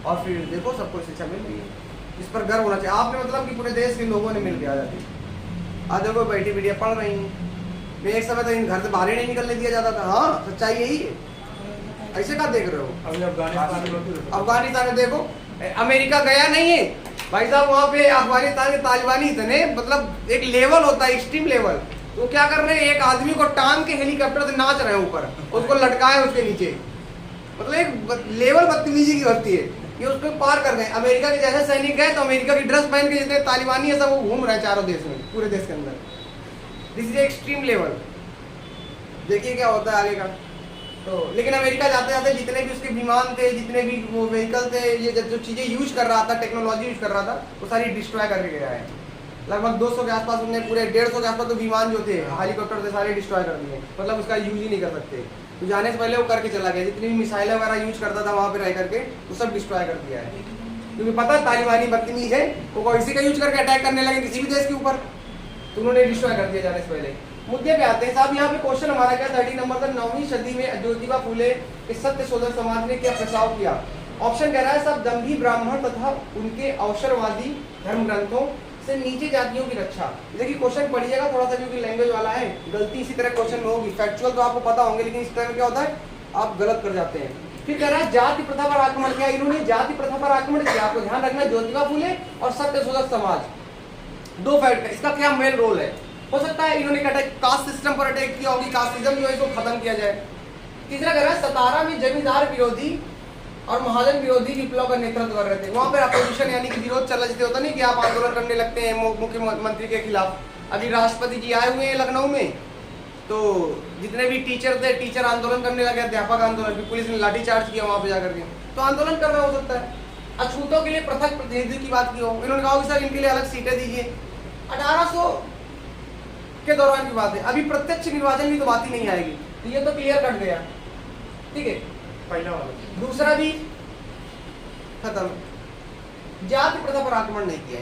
और फिर देखो सबको शिक्षा मिल रही है, इस पर गर्व होना चाहिए आपने, मतलब कि पूरे देश के लोगों ने मिल के आज़ादी। आज देखो बैठी बेटियाँ पढ़ रही हैं, मैं एक समय तो इन घर से बाहर ही नहीं निकलने दिया जाता था। हाँ, सच्चाई यही है, ऐसे क्या देख रहे हो? अफगानिस्तान में देखो, अमेरिका गया नहीं है भाई साहब, वहाँ पे अफगानिस्तान के तालिबानी इतने, मतलब एक लेवल होता है, एक्सट्रीम लेवल। तो क्या कर रहे हैं? एक आदमी को टांग के हेलीकॉप्टर से नाच रहे हैं ऊपर, उसको लटकाए उसके नीचे, मतलब एक लेवल बदतमीजी की होती है, ये उसको पार कर गए। अमेरिका के जैसे सैनिक गए तो अमेरिका की ड्रेस पहन के जितने तालिबानी है सब वो घूम रहे हैं चारों देश में, पूरे देश के अंदर। This is extreme level. देखिए क्या होता है आगे का। तो लेकिन अमेरिका जाते जाते जितने भी उसके विमान थे, जितने भी वो व्हीकल थे, ये जो चीजें यूज कर रहा था, टेक्नोलॉजी यूज कर रहा था, वो सारी डिस्ट्रॉय करके गया है। लगभग 200 के आसपास उन्होंने, पूरे 150 के आसपास तो विमान जो थे, हेलीकॉप्टर थे, सारे डिस्ट्रॉय कर दिए, मतलब उसका यूज ही नहीं कर सकते। तो जाने से पहले वो करके चला गया, जितनी भी मिसाइल वगैरह यूज करता था वहाँ पे रह करके वो सब डिस्ट्रॉय कर दिया है। क्योंकि पता तालिबानी बदतमीज है, वो इसी का यूज करके अटैक करने लगे किसी भी देश के ऊपर, तो उन्होंने डिस्ट्रॉय कर दिया जाने से पहले। मुद्दे पे आते हैं साहब, यहाँ पे क्वेश्चन हमारा क्या 30 नंबर का, 9वीं सदी में ज्योतिबा फुले के सत्य शोधक समाज ने क्या प्रस्ताव किया। ऑप्शन कह रहा है साहब, दंभी ब्राह्मण तथा उनके अवसरवादी धर्म ग्रंथों से नीचे जातियों की रक्षा। देखिए क्वेश्चन पढ़िएगा थोड़ा सा, क्योंकि लैंग्वेज वाला है, गलती इसी तरह क्वेश्चन में होगी। फैक्चुअल तो आपको पता होंगे, लेकिन इस तरह क्या होता है आप गलत कर जाते हैं। फिर कह रहा है जाति प्रथा पर आक्रमण किया। इन्होंने जाति प्रथा पर आक्रमण किया, आपको ध्यान रखना, ज्योतिबा फुले और सत्य शोधक समाज दो फैक्ट, इसका क्या मेन रोल है। हो सकता है इन्होंने कास्ट सिस्टम पर अटैक किया होगी, कास्टिज्म जो है इसको खत्म किया जाए। तीसरा कह रहा है 17 में जमींदार विरोधी और महाजन विरोधी विप्लव का नेतृत्व कर रहे थे। वहां पर अपोजिशन यानी कि विरोध चल रहा होता नहीं कि आप आंदोलन करने लगते हैं मुख्यमंत्री के खिलाफ। अभी राष्ट्रपति जी आए हुए हैं लखनऊ में, तो जितने भी टीचर थे, टीचर आंदोलन करने लगे, अध्यापक आंदोलन, पुलिस ने लाठीचार्ज किया वहां पे जाकर के, तो आंदोलन कर रहा हो सकता है। अछूतों के लिए पृथक प्रतिनिधि की बात की हो, इन्होंने कहा कि सर इनके लिए अलग सीटें दीजिए। 1800 के दौरान की बात है, अभी प्रत्यक्ष निर्वाचन की तो बात ही नहीं आएगी, तो ये तो क्लियर कट गया, ठीक है, पहला वाला। दूसरा भी खत्म। जाति प्रथा पर आक्रमण नहीं किया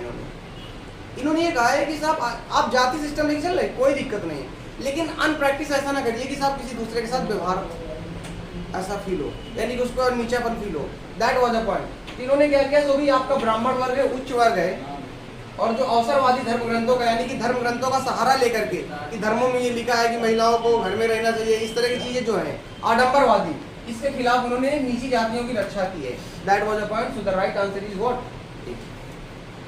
इन्होंने ये कहा है कि साहब आप जाति सिस्टम नहीं चल रहे, कोई दिक्कत नहीं, लेकिन अनप्रैक्टिस ऐसा ना करिए कि साहब किसी दूसरे के साथ व्यवहार ऐसा फील हो, यानी कि उसको नीचापन फील हो। That was the point. इन्होंने क्या किया, जो भी आपका ब्राह्मण वर्ग है, उच्च वर्ग है, और जो अवसरवादी धर्म ग्रंथों का, यानी कि धर्म ग्रंथों का सहारा लेकर के, कि धर्मों में ये लिखा है कि महिलाओं को घर में रहना चाहिए, इस तरह की चीजें जो है आडंबरवादी, इसके खिलाफ उन्होंने नीची जातियों की रक्षा की है। That was the point. So the right answer is what.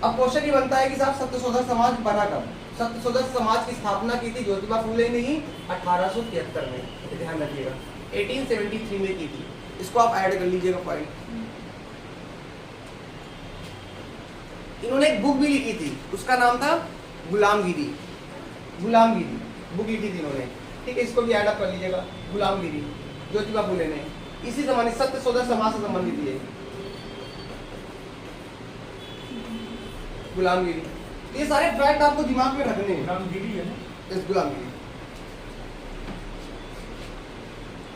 अब क्वेश्चन ये बनता है कि साहब सत्यशोधक समाज बना कब। सत्यशोधक समाज की स्थापना की थी ज्योतिबा फुले ने ही 1873 में, ध्यान रखिएगा, 1873 में की थी। इसको आप ऐड कर लीजिएगा पॉइंट। इन्होंने एक बुक भी लिखी थी, उसका नाम था गुलामगिरी। गुलामगिरी बुक लिखी थी इन्होंने, ठीक है, इसको भी ऐड अप कर लीजिएगा। गुलामगिरी ज्योतिबा फुले ने, इसी संबंधित सत्यशोधक समाज से संबंधित है गुलामगिरी। ये सारे फैक्ट आपको दिमाग में रखने हैं। गुलामगिरी है ना, इस गुलामगिरी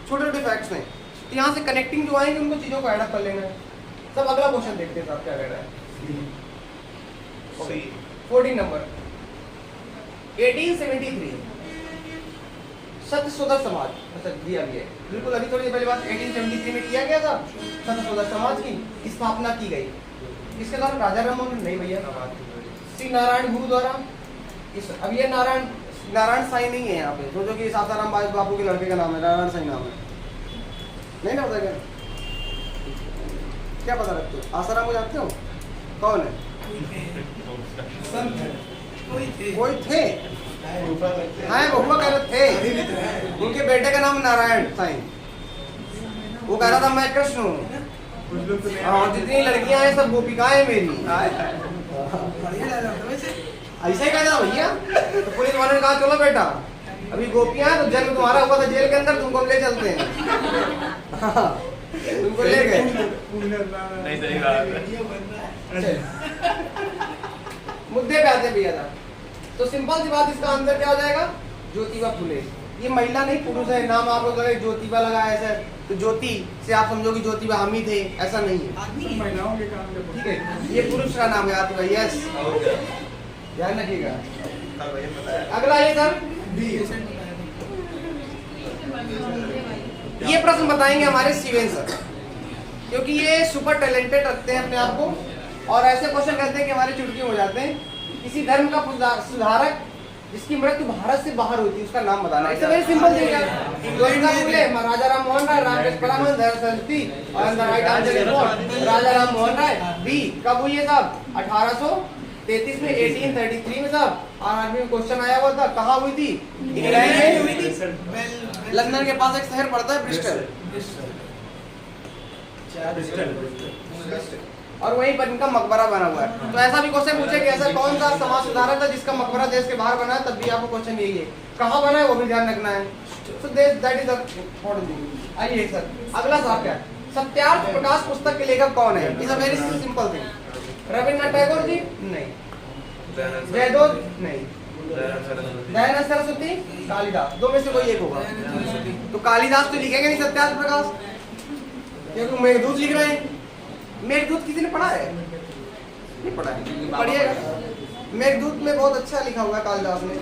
छोटे छोटे फैक्ट्स हैं, तो यहाँ से कनेक्टिंग जो आएंगे उनको चीजों को ऐड अप कर लेना है। सब अगला क्वेश्चन देखते हैं साहब क्या कह रहा है। 14 नंबर 1873 सत्यशोधक समाज, अच्छा दिया भी है बिल्कुल, अभी थोड़ी पहले बात 1873 में किया गया था, सत्यशोधक समाज की स्थापना की गई। इसके द्वारा राजा राममोहन नहीं भैया, श्री नारायण गुरु द्वारा। इस अब ये नारायण साईं नहीं है यहाँ पे, सोचो कि सासाराम बापू के लड़के का नाम है, नारायण साईं नाम है, नहीं ना पता क्या पता रखते हो? आसाराम को जानते हो कौन है? कोई थे हाँ, बहुआ कह रहे थे, उनके बेटे का नाम नारायण साईं। वो कह रहा था मैं कृष्ण हूँ, और जितनी लड़कियां हैं सब गोपिकाएं मेरी। ऐसा ही कहता भैया, तो पुलिस वालों ने कहा चलो बेटा अभी गोपियां तो जन्म तुम्हारा हुआ था जेल के अंदर, तुमको ले चलते हैं। तुमको ले गए। नहीं सही बात है। मुद्दे पे आते भैया था, तो सिंपल सी बात, इसका आंसर क्या हो जाएगा? ज्योतिबा फुले। ये महिला नहीं पुरुष है, नाम आप लोग ज्योतिबा लगा ऐसा, तो ज्योति से आप समझो कि ज्योतिबा हम ही थे, ऐसा नहीं है, महिलाओं के काम के, ठीक है, ये पुरुष का नाम है आतिबा। यस, ध्यान रखिएगा। अगला ये सर, ये प्रश्न बताएंगे हमारे शिवेन सर, क्योंकि ये सुपर टैलेंटेड रखते हैं अपने आप को, और ऐसे क्वेश्चन करते हैं कि हमारे चुटकी हो जाते हैं। किसी धर्म का सुधारक जिसकी मृत्यु भारत से बाहर हुई थी, उसका नाम बताना। इट्स वेरी सिंपल थिंग यार। ज्योतिबा फुले, राजा राम मोहन राय, रामकृष्ण परमहंस, दयानंद सरस्वती, और the right answer is what? Raja Ram Mohan Roy. B. कब हुई है साहब? 1833 में, 1833 में साहब। आर्मी में क्वेश्चन आया हुआ था, कहाँ हुई थी? इंग्लैंड में हुई थी, लंदन के पास एक शहर पड़ता है ब्रिस्टल, और वहीं पर इनका मकबरा बना हुआ है। तो ऐसा भी क्वेश्चन पूछे कि ऐसा कौन सा समाज सुधारक था जिसका मकबरा देश के बाहर बना है, तब भी आपको क्वेश्चन यही है, कहाँ बना है वो भी ध्यान रखना है। So that is the important thing. आइए सर, अगला सवाल क्या है? सत्यार्थ प्रकाश पुस्तक के लेखक कौन है? Is a very simple thing. Rabindranath Tagore ji? नहीं। जयदोध? नहीं। दयानंद सरस्वती? कालिदास? दो में से कोई एक होगा। तो कालिदास तो लिखेंगे नहीं सत्यार्थ प्रकाश, क्योंकि मेघदूत लिख रहे हैं। मेघदूत किसी ने पढ़ा है? नहीं पढ़ा है, पढ़िएगा। मेघदूत में बहुत अच्छा लिखा हुआ है कालिदास ने,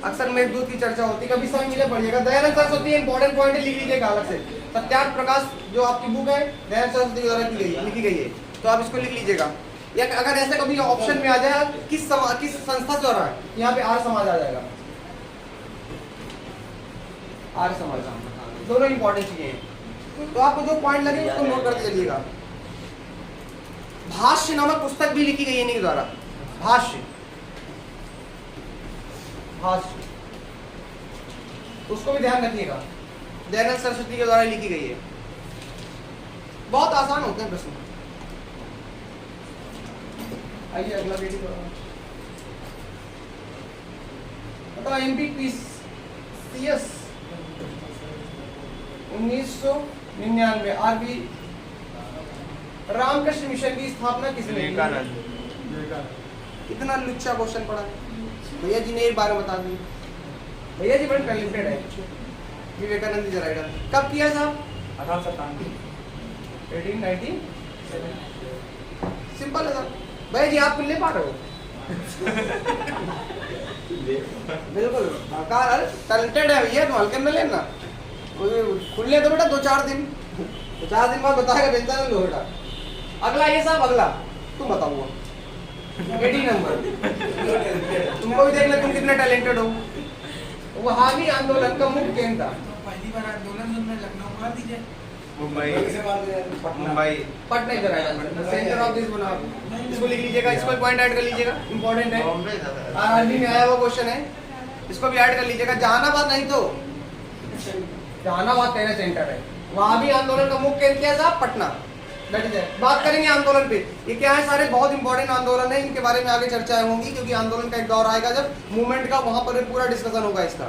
अक्सर मेघदूत की चर्चा होती है, कभी समय मिले पढ़िएगा। दयानंद सरस्वती इंपॉर्टेंट पॉइंट लिख लीजिएगा अलग से। सत्यार्थ प्रकाश जो आपकी बुक है दयानंद सरस्वती के द्वारा लिखी गई है, तो आप इसको लिख लीजिएगा। या अगर ऐसे कभी ऑप्शन में आ जाए किस संस्था से हो रहा है, यहाँ पे आर्य समाज आ जाएगा, आर्य समाज। दोनों इंपॉर्टेंट चीजें हैं, तो आपको जो पॉइंट लगे उसको नोट करते चलिएगा। भाष्य नामक पुस्तक भी लिखी गई है इन्हीं के द्वारा। भाष्य, भाष्य उसको भी ध्यान रखिएगा, दयानंद सरस्वती के द्वारा लिखी गई है। बहुत आसान होते हैं प्रश्न। आइए अगला पेज बताओ। MPPCS 1999 आरबी रामकृष्ण मिशन की स्थापना किसने की? कितना लुच्चा क्वेश्चन पड़ा है भैया जी ने एक बार बता दी। भैया जी बड़े टैलेंटेड है। विवेकानंद जी राइटर कब किया साहब? 1897। सिंपल है सर। भैया जी आप ले पा रहे हो? बिल्कुल टैलेंटेड है भैया, तो हल्के में लेना। खुलने तो बेटा 2-4 दिन, 4 दिन बाद बताएगा बेचता नहीं लो बेटा। अगला ये साहब, अगला तुम बताओ। 80 नंबर। तुमको भी देख ले तुम कितने टैलेंटेड हो। वहाबी आंदोलन का मुख्य केंद्र था? पहली बार आंदोलन में लखनऊ मार दीजिए। मुंबई। पटना इधर आएगा, सेंटर ऑफ दिस बना। इसको लिख लीजिएगा, इसको पॉइंट ऐड कर लीजिएगा, इंपॉर्टेंट है। आरआरबी में आया हुआ क्वेश्चन है, इसको भी ऐड कर लीजिएगा। जहानाबाद नहीं तो जहानाबाद तेरा सेंटर है। वहाबी आंदोलन का मुख्य केंद्र क्या था? पटना। बात करेंगे आंदोलन पे। ये क्या है? सारे बहुत इंपॉर्टेंट आंदोलन है, इनके बारे में आगे चर्चाएं होंगी, क्योंकि आंदोलन का एक दौर आएगा जब मूवमेंट का, वहां पर पूरा डिस्कशन होगा इसका।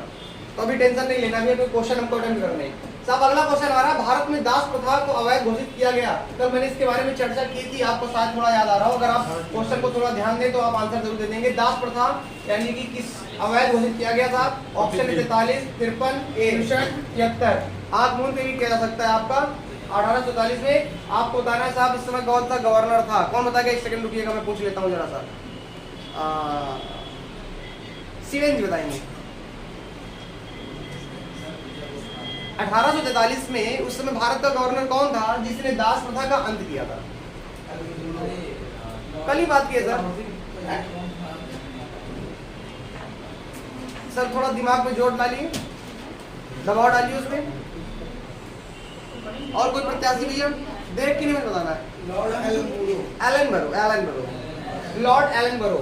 तो अभी टेंशन नहीं लेना, अभी क्वेश्चन हमको अटेम्प्ट करने हैं। साहब अगला क्वेश्चन आ रहा है, भारत में दास प्रथा को अवैध घोषित किया गया। कल मैंने इसके बारे में चर्चा की थी, आपको शायद थोड़ा याद आ रहा हो। अगर आप क्वेश्चन को थोड़ा ध्यान दें तो आप आंसर जरूर दे देंगे। दास प्रथा यानी कि किस अवैध घोषित किया गया था? ऑप्शन 43, 53, 63, 73। आंख मूंद के भी किया जा सकता है आपका। 1844 में आपको बताना है साहब इस समय कौन सा गवर्नर था? कौन बताएगा? एक सेकंड रुकिएगा, मैं पूछ लेता हूँ जरा सा। सिवेंज बताएंगे। 1843 में उस समय भारत का गवर्नर कौन था जिसने दास प्रथा का अंत किया था? कल ही बात की है सर थोड़ा दिमाग में जोर डालिए, दबाव डालिए उसमें। और कोई प्रत्याशी भैया? देख के नहीं मुझे बताना है। लॉर्ड एलन बरो।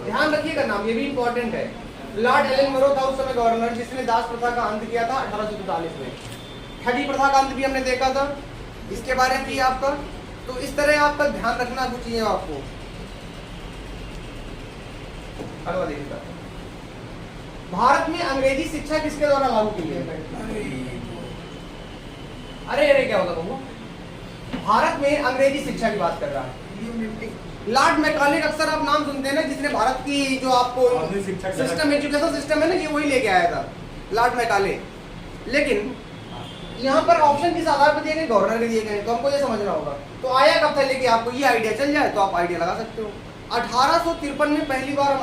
ध्यान रखिएगा नाम, ये भी इंपॉर्टेंट है। लॉर्ड एलन बरो था उस समय गवर्नर जिसने दास प्रथा का अंत किया था 1843 में। ठगी प्रथा का अंत भी हमने देखा था, इसके बारे में भी आपका। तो इस तरह आपका ध्यान रखना कुछ चाहिए आपको। अगला देखिएगा, भारत में अंग्रेजी शिक्षा किसके द्वारा लागू की गई? अरे क्या होता बाबू? भारत में अंग्रेजी शिक्षा की बात कर रहा है। लॉर्ड मैकाले का अक्सर आप नाम सुनते हैं ना, जिसने भारत की जो आपको सिस्टम, एजुकेशन सिस्टम है ना, ये वही लेके आया था, लॉर्ड मैकाले। लेकिन यहाँ पर ऑप्शन किस आधार पर दिए गए? गवर्नर के दिए गए। तो हमको ये समझना होगा। तो आया कब था? लेके आपको ये आइडिया चल जाए तो आप आइडिया लगा सकते हो। 1853 में पहली बार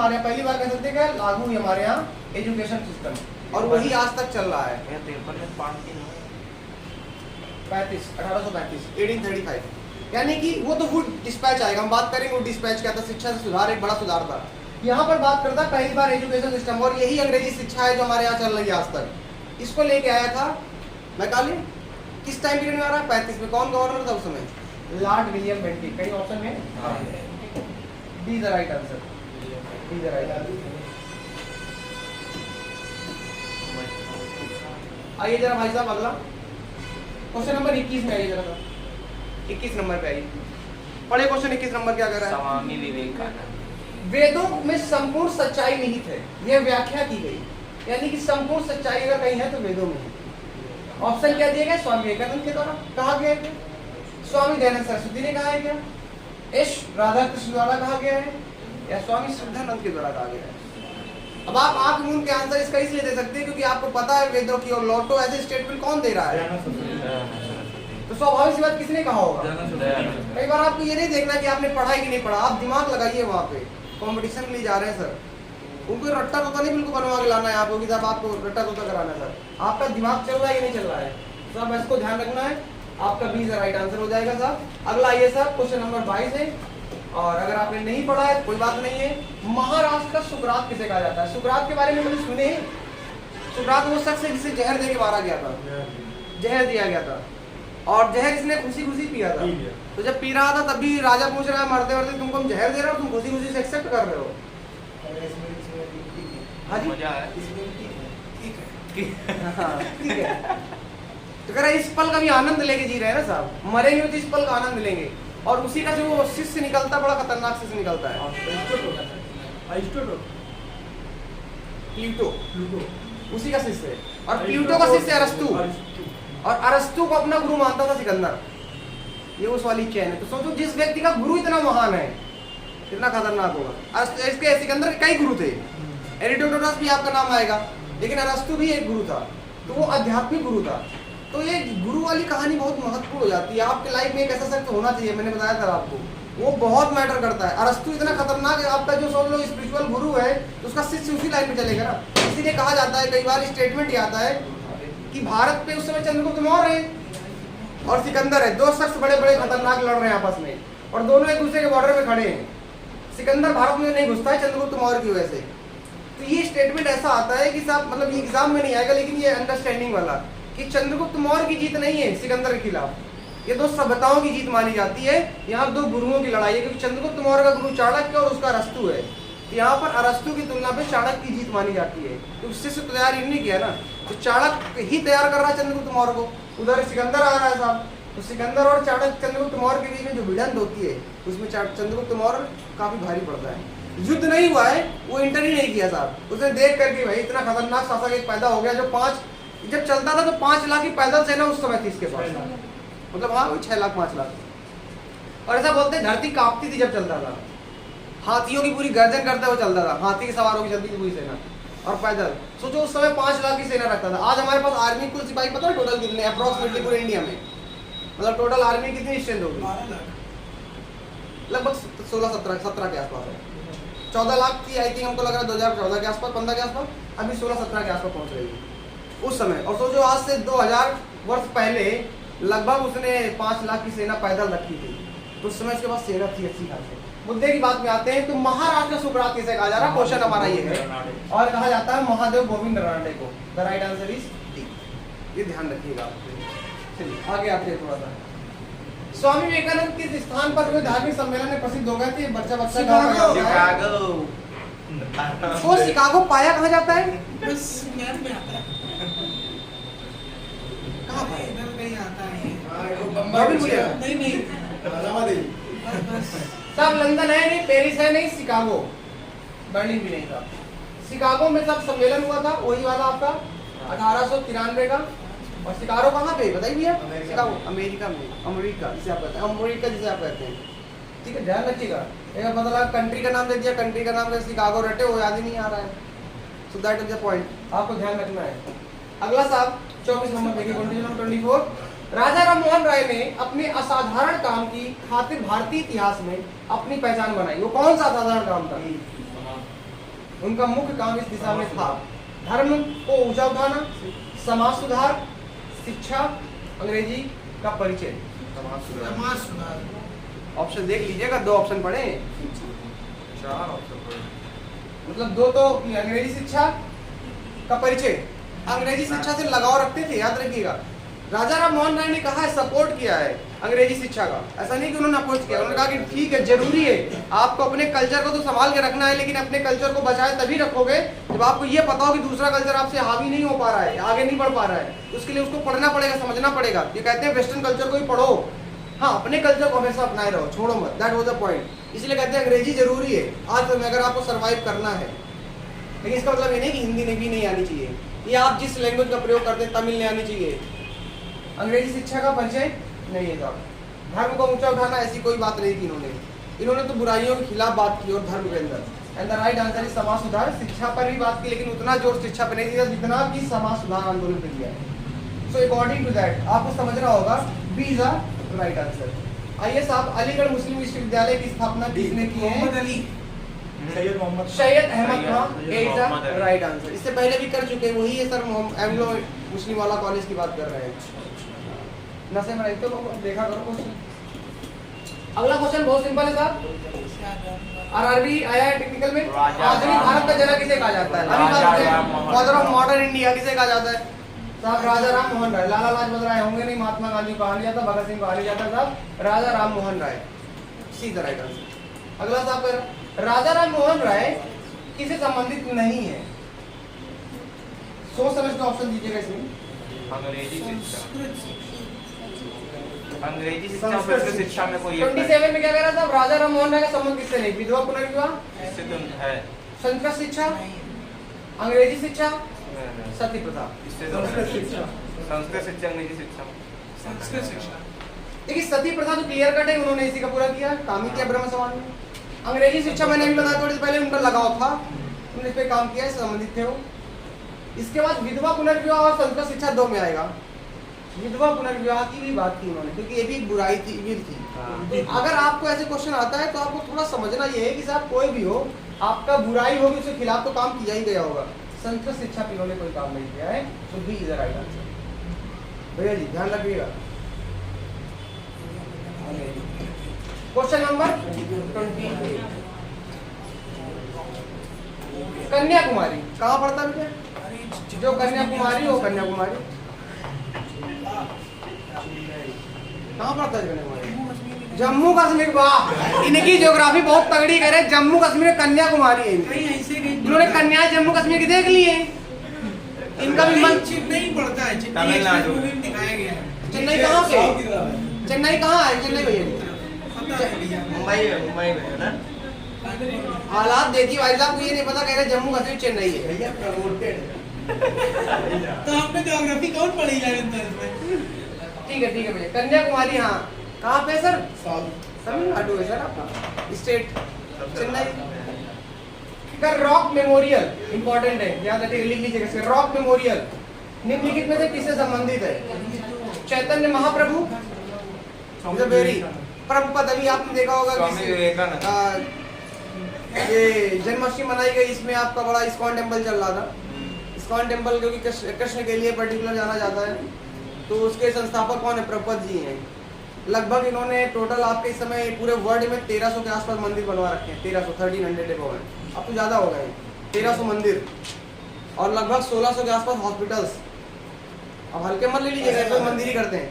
कह सकते हैं लागू हुई हमारे यहाँ एजुकेशन सिस्टम, और वही आज तक चल रहा है। 1835 यानी कि वो तो वुड डिस्पैच आएगा, हम बात करेंगे। वुड डिस्पैच क्या था? शिक्षा से सुधार, एक बड़ा सुधार था। यहाँ पर बात करता है पहली बार एजुकेशन सिस्टम, और यही अंग्रेजी शिक्षा है जो हमारे यहाँ चल रही है आज तक। इसको लेके आया था मैकाले। किस टाइम पीरियड में आ रहा है? 35 में। कौन गवर्नर था उस समय? Lord William Bentinck. कई ऑप्शन में D is the right answer. आइए जरा भाई साहब अगला क्वेश्चन नंबर 21 में आइए जरा। 21 नंबर पे आइए, पढ़े क्वेश्चन 21 नंबर क्या कर रहा है? स्वामी विवेकानंद। वेदों में संपूर्ण सच्चाई निहित है, यह व्याख्या की गई। यानी कि संपूर्ण सच्चाई अगर कहीं है तो वेदों में है। ऑप्शन क्या दिया गया? स्वामी विवेकानंद के द्वारा कहा गया है, स्वामी दयानंद सरस्वती ने कहा है क्या, एस राधा कृष्ण द्वारा कहा गया है, या स्वामी श्रद्धानंद के द्वारा कहा गया है। अब आप आंख मूंद के आंसर इसका इसलिए दे सकते हैं क्योंकि आपको पता है वेदों की और लौटो ऐसे स्टेटमेंट कौन दे रहा है, तो स्वाभाविक सी बात किसने कहा होगा। कई बार आपको ये नहीं देखना कि आपने पढ़ा है कि नहीं पढ़ा, आप दिमाग लगाइए वहाँ पे। कंपटीशन के लिए जा रहे हैं सर, उनको रट्टा तोता नहीं बिल्कुल बनवा के लाना है आपको कि साहब आपको रट्टा तोता कराना है सर। आपका दिमाग चल रहा है कि नहीं चल रहा है, सब इसको ध्यान रखना है। आपका बी राइट आंसर हो जाएगा साहब। अगला आइए साहब, क्वेश्चन नंबर 22 है, और अगर आपने नहीं पढ़ा है कोई बात नहीं है। महाराष्ट्र का सुकरात किसे कहा जाता है? सुकरात के बारे में मैंने सुने, सुकरात वो शख्स है जिसे जहर दे के मारा गया था, जहर दिया गया था, और जहर इसने खुशी खुशी पिया था। तो जब पी रहा था तब भी राजा पूछ रहा है मरते मरते तुमको हम जहर दे रहे हो, तुम खुशी खुशी से एक्सेप्ट कर रहे हो। हाँ जी हाँ ठीक है। तो कह रहा है इस पल का भी आनंद लेके जी रहे हैं ना साहब, मरेंगे तो इस पल का आनंद लेंगे। और उसी का जो शिष्य निकलता बड़ा खतरनाक शिष्य निकलता है, प्लूटो, उसी का शिष्य है। और प्लूटो का शिष्य अरस्तु, और अरस्तु को अपना गुरु मानता था सिकंदर। ये उस वाली चैन है। तो सोचो जिस व्यक्ति का गुरु इतना महान है कितना खतरनाक होगा। इसके सिकंदर के कई गुरु थे, एरिस्टोटल भी आपका नाम आएगा, लेकिन अरस्तु भी एक गुरु था, तो वो आध्यात्मिक गुरु था। तो ये गुरु वाली कहानी बहुत महत्वपूर्ण हो जाती है। आपके लाइफ में एक ऐसा शख्स होना चाहिए, मैंने बताया था आपको, वो बहुत मैटर करता है। अरस्तु इतना खतरनाक है, आपका जो सोच लो स्पिरिचुअल गुरु है तो उसका शिष्य उसी लाइन में चलेगा ना। इसीलिए कहा जाता है, कई बार स्टेटमेंट आता है कि भारत पे उस समय चंद्रगुप्त मौर्य है और सिकंदर है, दो शख्स बड़े बड़े खतरनाक लड़ रहे हैं आपस में, और दोनों एक दूसरे के बॉर्डर में खड़े हैं। सिकंदर भारत में नहीं घुसता है चंद्रगुप्त मौर्य की वजह से। तो ये स्टेटमेंट ऐसा आता है कि साहब मतलब ये एग्जाम में नहीं आएगा, लेकिन ये अंडरस्टैंडिंग वाला कि चंद्रगुप्त मौर्य की जीत नहीं है सिकंदर के खिलाफ, ये दो सभ्यताओं की जीत मानी जाती है। यहाँ दो गुरुओं की लड़ाई है, क्योंकि चंद्रगुप्त मौर्य का गुरु चाणक्य और उसका अरस्तु है। तो यहाँ पर अरस्तु की तुलना पे चाणक्य की जीत मानी जाती है, क्योंकि शिष्य तैयार इन्होंने किया ना, तो चाणक्य ही तैयार कर रहा है चंद्रगुप्त मौर्य को, उधर सिकंदर आ रहा है साहब। तो सिकंदर और चाणक्य चंद्रगुप्त मौर्य के बीच में जो भिड़ंत होती है उसमें चंद्रगुप्त मौर्य काफी भारी पड़ता है। युद्ध नहीं हुआ है, वो इंटर ही नहीं किया साहब, उसने देख करके भाई इतना खतरनाक शासक एक पैदा हो गया जो जब चलता था तो 5 लाख की पैदल सेना उस समय थी इसके पास, मतलब हाँ 6 लाख 5 लाख। और ऐसा बोलते हैं धरती कांपती थी जब चलता था, हाथियों की पूरी गर्जन करते हुए चलता था, हाथी के सवार होकर चलती थी पूरी सेना, और पैदल। सोचो उस समय 5 लाख की सेना रखता था। आज हमारे पास आर्मी कुल सिपाही पता है टोटल कितने अप्रोक्सीमेटली पूरे इंडिया में, मतलब टोटल आर्मी कितनी स्ट्रेंथ होगी? लगभग 16-17 के आसपास है। 14 लाख की आई थिंक हमको लग रहा है 2014 के आसपास, 15 के आसपास, अभी 16-17 के आसपास पहुंच रही है उस समय। और सोचो आज से 2000 वर्ष पहले लगभग उसने 5 लाख की सेना पैदल रखी थी, तो उस समय उसके पास सेना थी अच्छी खासी। मुद्दे की बात में आते हैं, तो महाराष्ट्र का सुकरात किसे कहा जा रहा है? क्वेश्चन हमारा ये है, और कहा जाता है महादेव गोविंद रानडे को। The right answer is D, ये ध्यान रखिएगा। चलिए आगे आते हैं थोड़ा सा। स्वामी विवेकानंद किस स्थान पर हुए धार्मिक सम्मेलन में प्रसिद्ध हो गए थे? बच्चा वो शिकागो पाया कहाँ जाता है? बस मैप में आता है, कहाँ पर? इधर कहीं आता है। नहीं सब लंदन है नहीं, पेरिस है नहीं, शिकागो, बर्लिन भी नहीं था। शिकागो में सब सम्मेलन हुआ था, वही वाला आपका 1893 का। और शिकागो कहाँ पे बताइए भैया? शिकागो अमेरिका में, अमेरिका जिसे आप कहते हैं, अमेरिका जिसे आप कहते हैं, ठीक है ध्यान रखिएगा। एक पता लगा कंट्री का नाम दे दिया, कंट्री का नाम शिकागो रटे, वो याद ही नहीं आ रहा है। So that is the point, आपको ध्यान रखना है। अगला साहब 24 नंबर देखिए, कंटिन्यू 24। राजा राम मोहन राय ने अपने असाधारण काम की खातिर भारतीय इतिहास में अपनी पहचान बनाई। वो कौन सा असाधारण काम था? उनका मुख्य काम इस दिशा में था धर्म को ऊंचा उठाना, समाज सुधार, शिक्षा, अंग्रेजी का परिचय। समाज सुधार। ऑप्शन देख लीजिएगा, 2 ऑप्शन पढ़े, 4 ऑप्शन पढ़े, मतलब 2 तो अंग्रेजी शिक्षा का परिचय, अंग्रेजी शिक्षा से लगाव रखते थे, याद रखिएगा। राजा राम मोहन राय ने कहा है, सपोर्ट किया है अंग्रेजी शिक्षा का, ऐसा नहीं कि उन्होंने अपोज किया। उन्होंने कहा कि ठीक है जरूरी है, आपको अपने कल्चर को तो संभाल के रखना है, लेकिन अपने कल्चर को बचाए तभी रखोगे जब आपको ये पता हो कि दूसरा कल्चर आपसे हावी नहीं हो पा रहा है, आगे नहीं बढ़ पा रहा है, तो उसके लिए उसको पढ़ना पड़ेगा, समझना पड़ेगा। ये कहते हैं वेस्टर्न कल्चर को ही पढ़ो, हाँ अपने कल्चर को हमेशा अपनाए रहो, छोड़ो मत, दैट वाज द पॉइंट। इसलिए कहते हैं अंग्रेजी जरूरी है आज में अगर आपको सर्वाइव करना है। लेकिन इसका मतलब ये नहीं कि हिंदी नहीं भी नहीं आनी चाहिए, ये आप जिस लैंग्वेज का प्रयोग करते हैं तमिल नहीं आनी चाहिए। अंग्रेजी शिक्षा का परिचय नहीं है साहब। धर्म को ऊंचा उठाना ऐसी कोई बात नहीं की इन्होंने तो बुराइयों के खिलाफ बात की और धर्म के अंदर। And the right answer is समाज सुधार। शिक्षा पर भी बात की लेकिन उतना जोर शिक्षा पर नहीं दिया जितना कि समाज सुधार आंदोलन पे दिया है। सो अकॉर्डिंग टू दैट आपको समझना होगा b is the right answer. आइए साहब, अलीगढ़ मुस्लिम विश्वविद्यालय की स्थापना किसने की है? Mohammad Ali. Syed Ahmad Khan is the right answer. इससे पहले भी कर चुके हैं, वही है सर, एंग्लो मुस्लिम वाला कॉलेज की बात कर रहे हैं। नशे में रहते हो देखा करो क्वेश्चन। अगला क्वेश्चन बहुत सिंपल है साहब। आरआरबी आया है टेक्निकल में। आधुनिक भारत का जनक किसे कहा जाता है? अभी फादर ऑफ मॉडर्न इंडिया किसे कहा जाता है साहब? राजा राम मोहन राय। लाला लाजपत राय होंगे नहीं, महात्मा गांधी को कहा नहीं जाता, भगत सिंह को कहा नहीं जाता साहब, राजा राम मोहन राय सी द राइट आंसर। अगला साहब, राजा राम मोहन राय किसे संबंधित नहीं है? सोच समझ के ऑप्शन दीजिएगा इसमें। अंग्रेजी शिक्षा संस्कृत शिक्षा में कोई 27 में क्या कह रहा था? राजा राम मोहन राय का संबंध किससे नहीं? विधवा पुनर्विवाह, इससे तो है संस्कृत शिक्षा, अंग्रेजी शिक्षा, सती प्रथा। इससे तो संस्कृत शिक्षा। संस्कृत शिक्षा अंग्रेजी शिक्षा संस्कृत शिक्षा। देखिए सती प्रथा तो क्लियर कट है, उन्होंने इसी का पूरा किया, काम ही किया ब्रह्म समाज में। अंग्रेजी शिक्षा मैंने भी बताया थोड़ी देर पहले, उनका लगाव था, उन्होंने इस पे काम किया, संबंधित थे वो। इसके बाद विधवा पुनर्विवाह और संस्कृत शिक्षा 2 में आएगा। विधवा पुनर्विवाह की भी बात की उन्होंने, क्योंकि ये भी एक बुराई थी, विल थी। अगर आपको ऐसे क्वेश्चन आता है तो आपको थोड़ा समझना ये है कि साहब कोई भी हो, आपका बुराई होगी उसके खिलाफ तो काम किया ही गया होगा। संस्कृत शिक्षा पे इन्होंने कोई काम नहीं किया है, तो b is the right answer. भैया जी ध्यान रखिएगा। क्वेश्चन नंबर 28, कन्याकुमारी कहाँ पड़ता है बेटा? जो कन्याकुमारी हो, कन्याकुमारी कहाँ पड़ता है? कन्याकुमारी जम्मू कश्मीर। वाह, इनकी ज्योग्राफी बहुत तगड़ी करे। जम्मू कश्मीर कन्याकुमारी है इनकी। कहीं ऐसे कहीं इन्होंने कन्याएं जम्मू कश्मीर की देख ली है। इनका भी मन चेन्नई पड़ता है, तमिलनाडु में दिखाया गया है। चेन्नई कहाँ पे? चेन्नई कहाँ है? चेन्नई भैया पता है भैया। मुंबई में है ना। हालात देखिए भाई साहब को ये नहीं पता, कह रहे जम्मू कश्मीर चेन्नई है। भैया तो हमने ज्योग्राफी कौन पढ़ी 11th में? ठीक है भैया, कन्याकुमारी हाँ कहाँ पे सर? तमिलनाडु है सर आपका state, Chennai. Rock memorial important है, याद रखिए, लिख लीजिएगा। रॉक मेमोरियल निम्नलिखित में से किससे संबंधित है? चैतन्य महाप्रभु, वेरी प्रभुपद। अभी आपने देखा होगा स्वामी विवेकानंद। ये जन्माष्टमी मनाई गई, इसमें आपका बड़ा इस्कॉन टेम्पल चल रहा था। इस्कॉन टेम्पल क्योंकि कृष्ण के लिए पर्टिकुलर जाना जाता है, तो उसके संस्थापक कौन है? प्रभुपद जी हैं। लगभग इन्होंने टोटल आपके इस समय पूरे वर्ल्ड में 1300 के आसपास मंदिर बनवा रखे हैं। 1300 एबव है, अब तो ज़्यादा हो गए, 1300 मंदिर और लगभग 1600 के आसपास हॉस्पिटल्स। अब हल्के मत ले लीजिएगा, तो मंदिर ही करते हैं,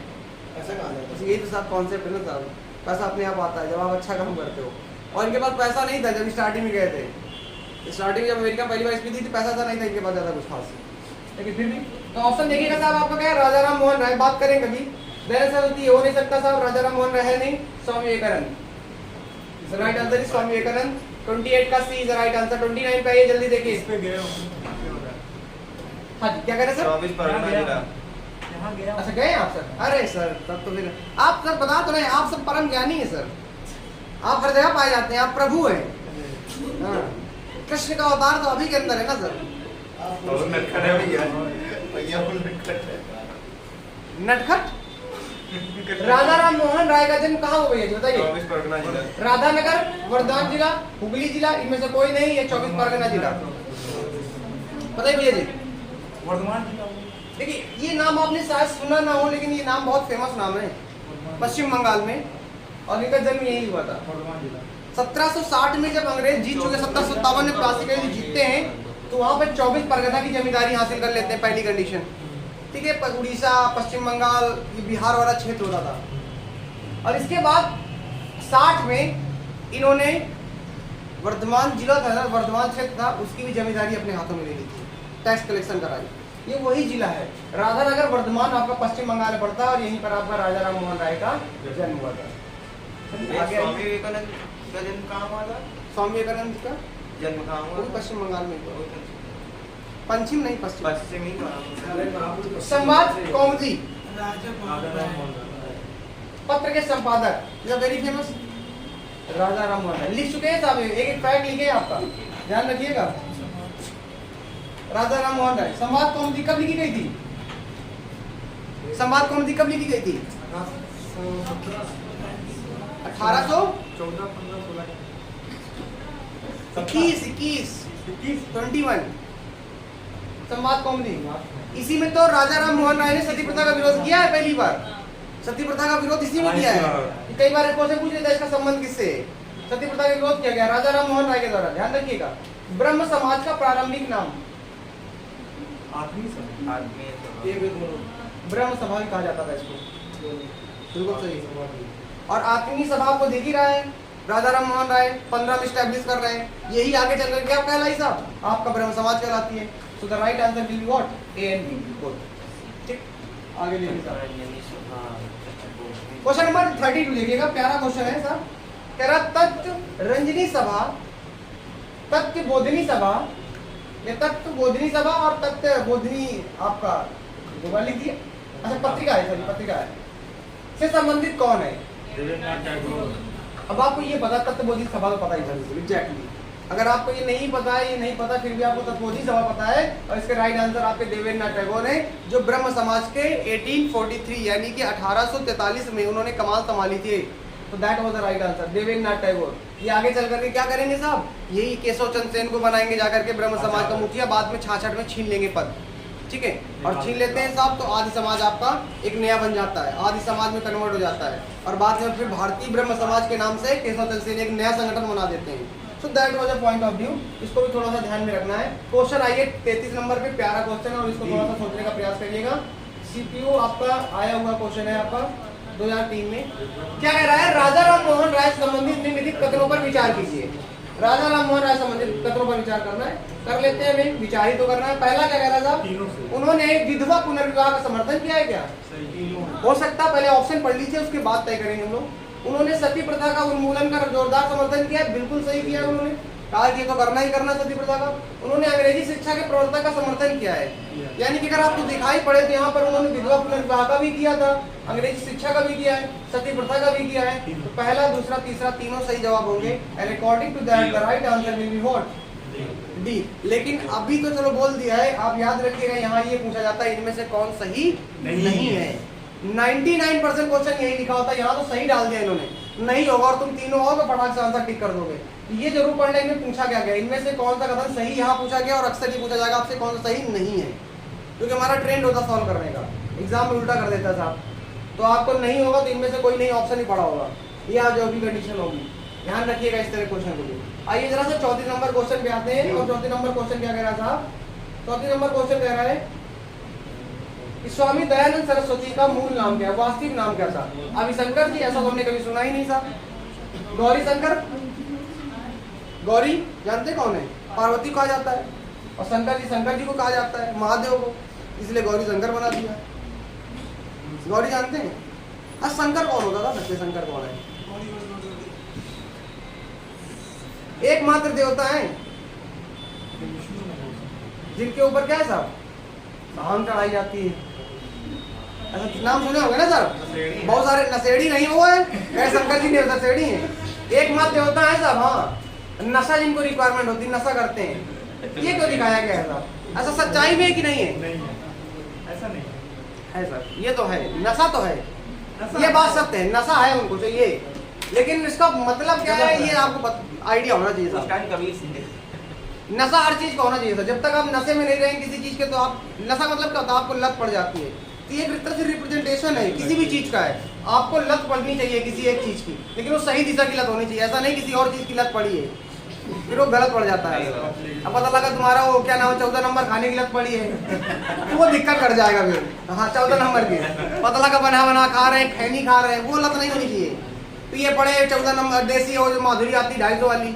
ऐसा कहा जाता है। यही तो साहब कॉन्सेप्ट है ना साहब, पैसा अपने आप आता है जब आप अच्छा काम करते हो। और इनके पास पैसा नहीं था जब स्टार्टिंग में गए थे। स्टार्टिंग में जब अमेरिका पहली बार स्पीच दी थी, पैसा था नहीं था इनके पास ज़्यादा कुछ खास, लेकिन फिर भी। तो ऑप्शन देखिएगा साहब, आपका क्या है? राजा राम मोहन राय। बात करें कभी दरअसल ये हो नहीं सकता साहब, राजा राम मोहन राय है नहीं, Swami Vivekananda. Right answer is Swami Vivekananda. 28 का सी इज राइट आंसर। 29 पे आइए जल्दी देखिए। इस पे गए हो? हाँ जी क्या कह रहे हैं सर? 24 परगना जिला। यहाँ गया हूँ। अच्छा गए आप सर? अरे सर तब तो फिर आप सर बता तो रहे हैं, आप सब परम ज्ञानी है सर, आप हर जगह पाए जाते हैं, आप प्रभु हैं। हाँ, कृष्ण का अवतार तो अभी के अंदर है ना सर। और नटखट है भैया, भैया फुल नटखट है। नटखट। राजा राम मोहन राय का जन्म कहाँ हुआ भैया जी बताइए? 24 परगना जिला। राधानगर, वर्धमान जिला, हुगली जिला, इनमें से कोई नहीं, ये 24 परगना जिला। बताइए भैया जी। वर्धमान जिला। देखिए ये नाम आपने शायद सुना ना हो, लेकिन ये नाम बहुत फेमस नाम है पश्चिम बंगाल में, और इनका जन्म यही हुआ था। वर्धमान जिला 1760 में जब अंग्रेज जीत चुके, 1757 में प्लासी के लिए जीतते हैं, तो वहाँ पर 24 परगना की जमींदारी हासिल कर लेते हैं, पहली कंडीशन। ठीक है, उड़ीसा, पश्चिम बंगाल, ये बिहार वाला क्षेत्र होता था। और इसके बाद 60 में इन्होंने वर्धमान जिला था ना, वर्धमान क्षेत्र था, उसकी भी जमींदारी अपने हाथों में ले ली थी, टैक्स कलेक्शन कराई। ये वही जिला है, राधानगर वर्धमान आपका पश्चिम बंगाल में पड़ता है, और यहीं पर आपका राजा राम मोहन राय का जन्म हुआ था। स्वामी विवेकानंद का जन्म कहाँ हुआ था? स्वामी विवेकानंद का जन्म कहाँ हुआ? वो भी पश्चिम बंगाल में हुआ। पंचिम नहीं पश्चिम। पश्चिमी संवाद कौमुदी राजा पत्र के संपादक इज वेरी फेमस राजा राम मोहन राय। लिख चुके हैं साहब, एक एक फैक्ट लिखे हैं आपका, ध्यान रखिएगा। राजा राम मोहन राय। संवाद कौमुदी कब लिखी गई थी? संवाद कौमुदी कब लिखी गई थी? 1821 संवाद कौमुदी। इसी में तो राजा राम मोहन राय ने सती प्रथा का विरोध किया है पहली बार। सती प्रथा का विरोध इसी में किया है। कई बार क्वेश्चन पूछ लेता है इसका संबंध किससे है? सती प्रथा का विरोध किया गया राजा राम मोहन राय के द्वारा। ध्यान रखिएगा। ब्रह्म समाज का प्रारंभिक नाम आदमी ब्रह्म सभा कहा जाता था इसको। बिल्कुल सही। और आत्मीय सभा को देख ही रहा है, राजा राम मोहन राय 15 में स्टैब्लिश कर रहे हैं। यही आगे चल कर क्या कहलाई साहब? आपका ब्रह्म समाज कहलाती है। So the right answer will be what? A and b both. ठीक, आगे देखिए साहब। क्वेश्चन नंबर 32 देखिएगा, प्यारा क्वेश्चन है साहब। कह रहा तत्व रंजनी सभा, तत्व बोधनी सभा, ये तत्व बोधनी सभा और तत्व बोधनी आपका दोबारा लिख दिया। अच्छा पत्रिका है, सॉरी पत्रिका है, से संबंधित कौन है? अब आपको ये पता तत्वबोधि सभा तो पता ही था बिल्कुल एग्जैक्टली। अगर आपको ये नहीं पता है, ये नहीं पता, फिर भी आपको तत्वबोधि सभा पता है, और इसके राइट आंसर आपके देवेंद्रनाथ टैगोर है, जो ब्रह्म समाज के 1843 यानी कि 1843 में उन्होंने कमाल संभाली थी। तो that was the right answer, Debendranath Tagore. ये आगे चल करके क्या करेंगे साहब? यही केशव चंद्र सेन को बनाएंगे जाकर के ब्रह्म समाज का मुखिया, बाद में 66 में छीन लेंगे पद। ठीक है, और छीन लेते हैं साहब तो आदि समाज आपका एक नया बन जाता है, आदि समाज में कन्वर्ट हो जाता है, और बाद में फिर भारतीय ब्रह्म समाज के नाम से केशव चंद्र सेन एक नया संगठन बना देते हैं। सो that was a point of view, इसको भी थोड़ा सा ध्यान में रखना है। क्वेश्चन आइए 33 नंबर पे, प्यारा क्वेश्चन है और इसको थोड़ा सा सोचने का प्रयास करिएगा। सीपीयू आपका आया हुआ क्वेश्चन है आपका 2003 में। क्या कह रहा है? राजा राम मोहन राय संबंधित निम्नलिखित कथनों पर विचार कीजिए। राजा राम मोहन राय संबंधित कथनों पर विचार करना है, कर लेते हैं हमें, विचार ही तो करना है। पहला क्या कह रहा था? उन्होंने विधवा पुनर्विवाह का समर्थन किया है क्या? हो सकता है, पहले ऑप्शन पढ़ लीजिए उसके बाद तय करेंगे हम लोग। उन्होंने सती प्रथा का उन्मूलन का जोरदार समर्थन किया है, बिल्कुल सही किया उन्होंने, कहा कि ये तो करना ही करना सती प्रथा का। उन्होंने अंग्रेजी शिक्षा के प्रवर्तक का समर्थन किया है, यानी कि अगर आपको दिखाई पड़े तो यहाँ पर उन्होंने विधवा पुनर्विवाह का भी किया था, अंग्रेजी शिक्षा का भी किया है, सती प्रथा का भी किया है। तो पहला, दूसरा, तीसरा तीनों सही जवाब होंगे। And according to that the right answer will be what? D. लेकिन अभी तो चलो बोल दिया है, आप याद रखिएगा यहाँ ये पूछा जाता है इनमें से कौन सही नहीं है। 99% क्वेश्चन यही लिखा होता है, यहाँ तो सही डाल दिया इन्होंने, नहीं होगा और तुम तीनों हो तो फटाक से आंसर टिक कर दोगे। ये जरूर पढ़ने में पूछा क्या गया, इनमें से कौन सा कथन सही यहाँ पूछा गया, और अक्सर ये पूछा जाएगा आपसे कौन सा सही नहीं है, क्योंकि हमारा ट्रेंड होता सॉल्व करने का, एग्जाम में उल्टा कर देता साहब। तो आपको नहीं होगा तो इनमें से कोई नहीं ऑप्शन ही पड़ा होगा, या जो भी कंडीशन होगी, ध्यान रखिएगा इस तरह क्वेश्चन को भी। आइए जरा से 34 नंबर क्वेश्चन पे आते हैं। और 34 नंबर क्वेश्चन क्या कह रहा था? 34 नंबर क्वेश्चन कह रहा है कि स्वामी दयानंद सरस्वती का मूल नाम क्या है, वास्तविक नाम क्या था? अभिशंकर जी, ऐसा तो हमने कभी सुना ही नहीं था। गौरी शंकर, गौरी जानते कौन है? पार्वती को कहा जाता है, और शंकर जी को कहा जाता है, महादेव को, इसलिए गौरी शंकर बना दिया। गौरी जानते हैं? आज शंकर कौन होता था? सच्चे शंकर कौन है? एकमात्र देवता है जिनके ऊपर क्या है साहब? भांग चढ़ाई जाती है। ऐसा नाम सुने होंगे ना सर, बहुत सारे। नशेड़ी नहीं हुआ है, शंकर जी नशेड़ी है, एकमात्र देवता है साहब। हाँ, नशा जिनको रिक्वायरमेंट होती है, नशा करते हैं, ये क्यों दिखाया गया है साहब? ऐसा सच्चाई में है कि नहीं है? ऐसा नहीं है सर, ये तो है, नशा तो है, ये बात सत्य है, नशा है उनको चाहिए, लेकिन इसका मतलब क्या है ये आपको आइडिया होना चाहिए साहब। नशा हर चीज का होना चाहिए सर। जब तक आप नशे में नहीं रहेंगे किसी चीज के, तो आप, नशा मतलब क्या होता है? आपको लत पड़ जाती है। तो ये एक तरह से रिप्रेजेंटेशन है किसी भी चीज का है। आपको लत पड़नी चाहिए किसी एक चीज की, लेकिन वो सही दिशा की लत होनी चाहिए। ऐसा नहीं किसी और चीज की लत पड़ी है फिर वो गलत पड़ जाता है। अब पता लगा तुम्हारा वो क्या नाम है, 14 नंबर खाने की लत पड़ी है, तो वो दिक्कत कर जाएगा फिर। हाँ, 14 नंबर की पता लगा बना खा रहे हैं, खैनी खा रहे हैं, वो लत नहीं होनी चाहिए। तो ये पड़े 14 नंबर देसी, और जो माधुरी आती 250 वाली,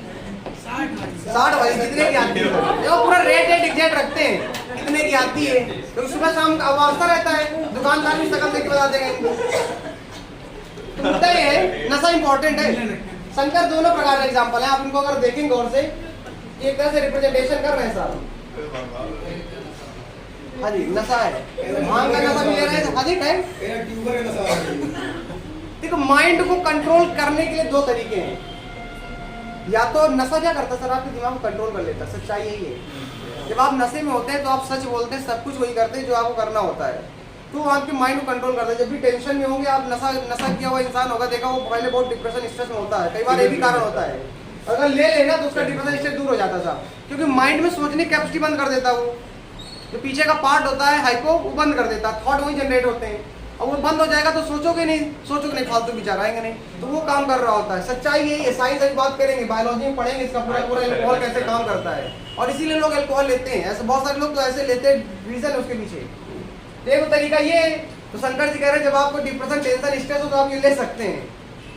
60 वाली, कितने की आती है? जो पूरा रेट एग्जैक्ट रखते हैं कितने की आती है, तो सुबह शाम वास्ता रहता है, दुकानदार भी शकल देख के बता देंगे इनको। तो मुद्दा ये है, नशा इंपॉर्टेंट है। शंकर दोनों प्रकार के एग्जाम्पल हैं, आप इनको अगर देखेंगे गौर से, एक तरह से रिप्रेजेंटेशन कर रहे हैं साहब। हाँ जी नशा है, भांग का नशा भी ले रहे हैं। हाँ जी टाइम ट्यूबर का नशा आ गया। देखो माइंड को कंट्रोल करने के लिए दो तरीके हैं, या तो नशा क्या करता है सर, आपके दिमाग को कंट्रोल कर लेता है, सच्चाई यही है। जब आप नशे में होते हैं तो आप सच बोलते हैं, सब कुछ वही करते हैं जो आपको करना होता है, तो वो आपके माइंड को कंट्रोल करता है। जब भी टेंशन में होंगे आप, नशा किया हुआ इंसान होगा, देखा वो पहले बहुत डिप्रेशन स्ट्रेस में होता है, कई बार ये भी कारण होता है। अगर ले लेना तो उसका डिप्रेशन स्ट्रेस दूर हो जाता था, क्योंकि माइंड में सोचने की कैपेसिटी बंद कर देता वो, जो पीछे का पार्ट होता है हाइपो वो बंद कर देता, थॉट वही जनरेट होते हैं, और वो बंद हो जाएगा तो सोचोगे नहीं फालतू विचार आएंगे नहीं, तो वो काम कर रहा होता है। सच्चाई यही है, साइंस अभी बात करेंगे, बायोलॉजी में पढ़ेंगे इसका पूरा एल्कोहल कैसे काम करता है, और इसीलिए लोग एल्कोहल लेते हैं। ऐसे बहुत सारे लोग तो ऐसे लेते हैं, रीजन है उसके पीछे। देखो तरीका ये है, तो शंकर जी कह रहे हैं जब आपको डिप्रेशन टेंशन स्ट्रेस हो तो आप ये ले सकते हैं,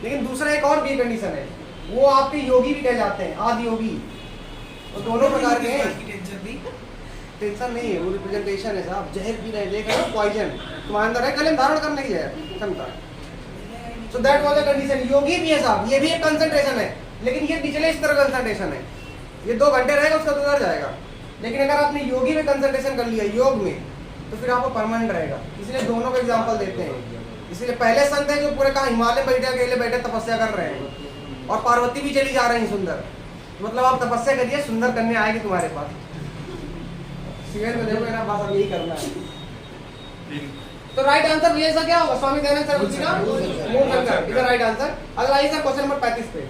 लेकिन दूसरा एक और भी कंडीशन है, वो आपके योगी भी कह जाते हैं, आदि योगी, तो दोनों प्रकार के हैं। टेंशन नहीं है, वो रिप्रेजेंटेशन है साहब, जहर पी रहे देख रहे हो, पॉइजन तुम्हारे अंदर है, कलम धारण करने की जहर क्षमता। So that was the condition. योगी भी है साहब, ये भी एक कंसंट्रेशन है, लेकिन ये निचले स्तर का कंसंट्रेशन है, ये 2 घंटे रहेगा उसका तो उधर जाएगा। लेकिन अगर आपने योगी में कंसंट्रेशन कर लिया, योग में, तो फिर आपको परमानेंट रहेगा। इसलिए दोनों का एग्जाम्पल देते हैं। इसलिए पहले संत है जो पूरे कहा हिमालय बैठे अकेले बैठे तपस्या कर रहे हैं, और पार्वती भी चली जा रही है सुंदर, मतलब आप तपस्या करिए, सुंदर कन्या आएगी तुम्हारे पास। सीरियल में देखो ना, बस अब यही करना है। तो राइट आंसर भैया ऐसा क्या होगा, स्वामी दयानंद सरस्वती का मूलशंकर, इधर राइट आंसर। अगला आइए सर क्वेश्चन नंबर 35 पे।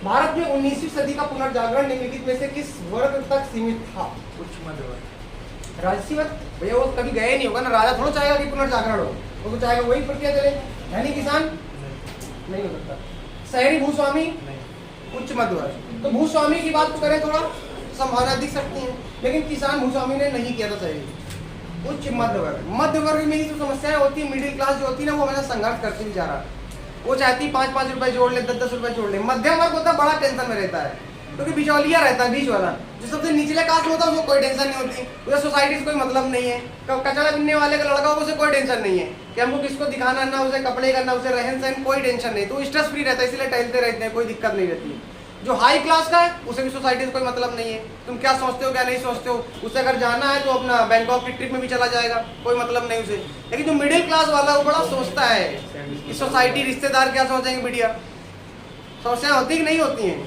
भारत में 19वीं सदी का पुनर्जागरण निम्नलिखित में से किस वर्ग तक सीमित था? उच्च मध्य वर्ग। राजसी वर्ग? भैया वो कभी गए नहीं होगा ना, राजा थोड़ा चाहेगा कि पुनर्जागरण हो, वो तो चाहेगा वही प्रक्रिया चले। धनी किसान नहीं हो सकता। शहरी भूस्वामी? उच्च मध्य वर्ग। तो भूस्वामी की बात करें थोड़ा संभावना दिख सकती है, लेकिन किसान भूस्वामी ने नहीं किया था सही। उच्च मध्य वर्ग, मध्य वर्ग में ही तो समस्याएं होती है। मिडिल क्लास जो होती है ना, वो हमेशा संघर्ष करती हुई जा रहा है, वो चाहती 5-5 रुपए जोड़ ले, 10-10 रुपए जोड़ ले। मध्यम वर्ग होता है बड़ा टेंशन में रहता है, क्योंकि बिचौलिया रहता है, बीच वाला। जो सबसे निचले कास्ट होता है उसको कोई टेंशन नहीं होती, उसे सोसाइटी से कोई मतलब नहीं है। कचरा बिनने वाले का लड़का हो, उसे कोई टेंशन नहीं है कि हमको किसको दिखाना, ना उसे कपड़े का, ना उसे रहन सहन, कोई टेंशन नहीं, तो स्ट्रेस फ्री रहता है, इसलिए टहलते रहते हैं, कोई दिक्कत नहीं रहती। जो हाई क्लास का है उसे भी सोसाइटी से कोई मतलब नहीं है, तुम क्या सोचते हो क्या नहीं सोचते हो, उसे अगर जाना है तो अपना बैंकॉक की ट्रिप में भी चला जाएगा, कोई मतलब नहीं उसे। लेकिन जो मिडिल क्लास वाला है वो बड़ा सोचता है कि सोसाइटी, रिश्तेदार क्या सोचेंगे, मीडिया, समस्याएं होती कि नहीं होती हैं,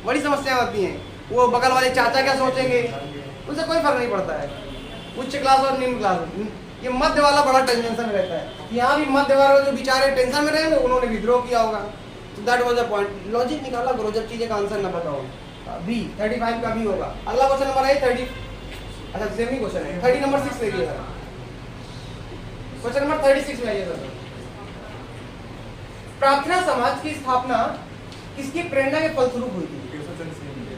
बड़ी समस्याएं होती हैं। वो बगल वाले चाचा क्या सोचेंगे, उनसे कोई फर्क नहीं पड़ता है। उच्च क्लास और निम्न क्लास, ये मध्य वाला बड़ा टेंशन में रहता है। यहाँ भी मध्य वाले जो बेचारे टेंशन में रहेंगे, उन्होंने विद्रोह किया होगा। तो that was the point. Logic निकाला करो जब चीजें का आंसर ना पता हो। बी 35 का भी होगा। अगला क्वेश्चन नंबर है 30, अच्छा सेम ही क्वेश्चन है, 30 नंबर 6 देखिए सर। क्वेश्चन नंबर 36 में आइए सर। प्रार्थना समाज की स्थापना किसकी प्रेरणा के फलस्वरूप हुई थी?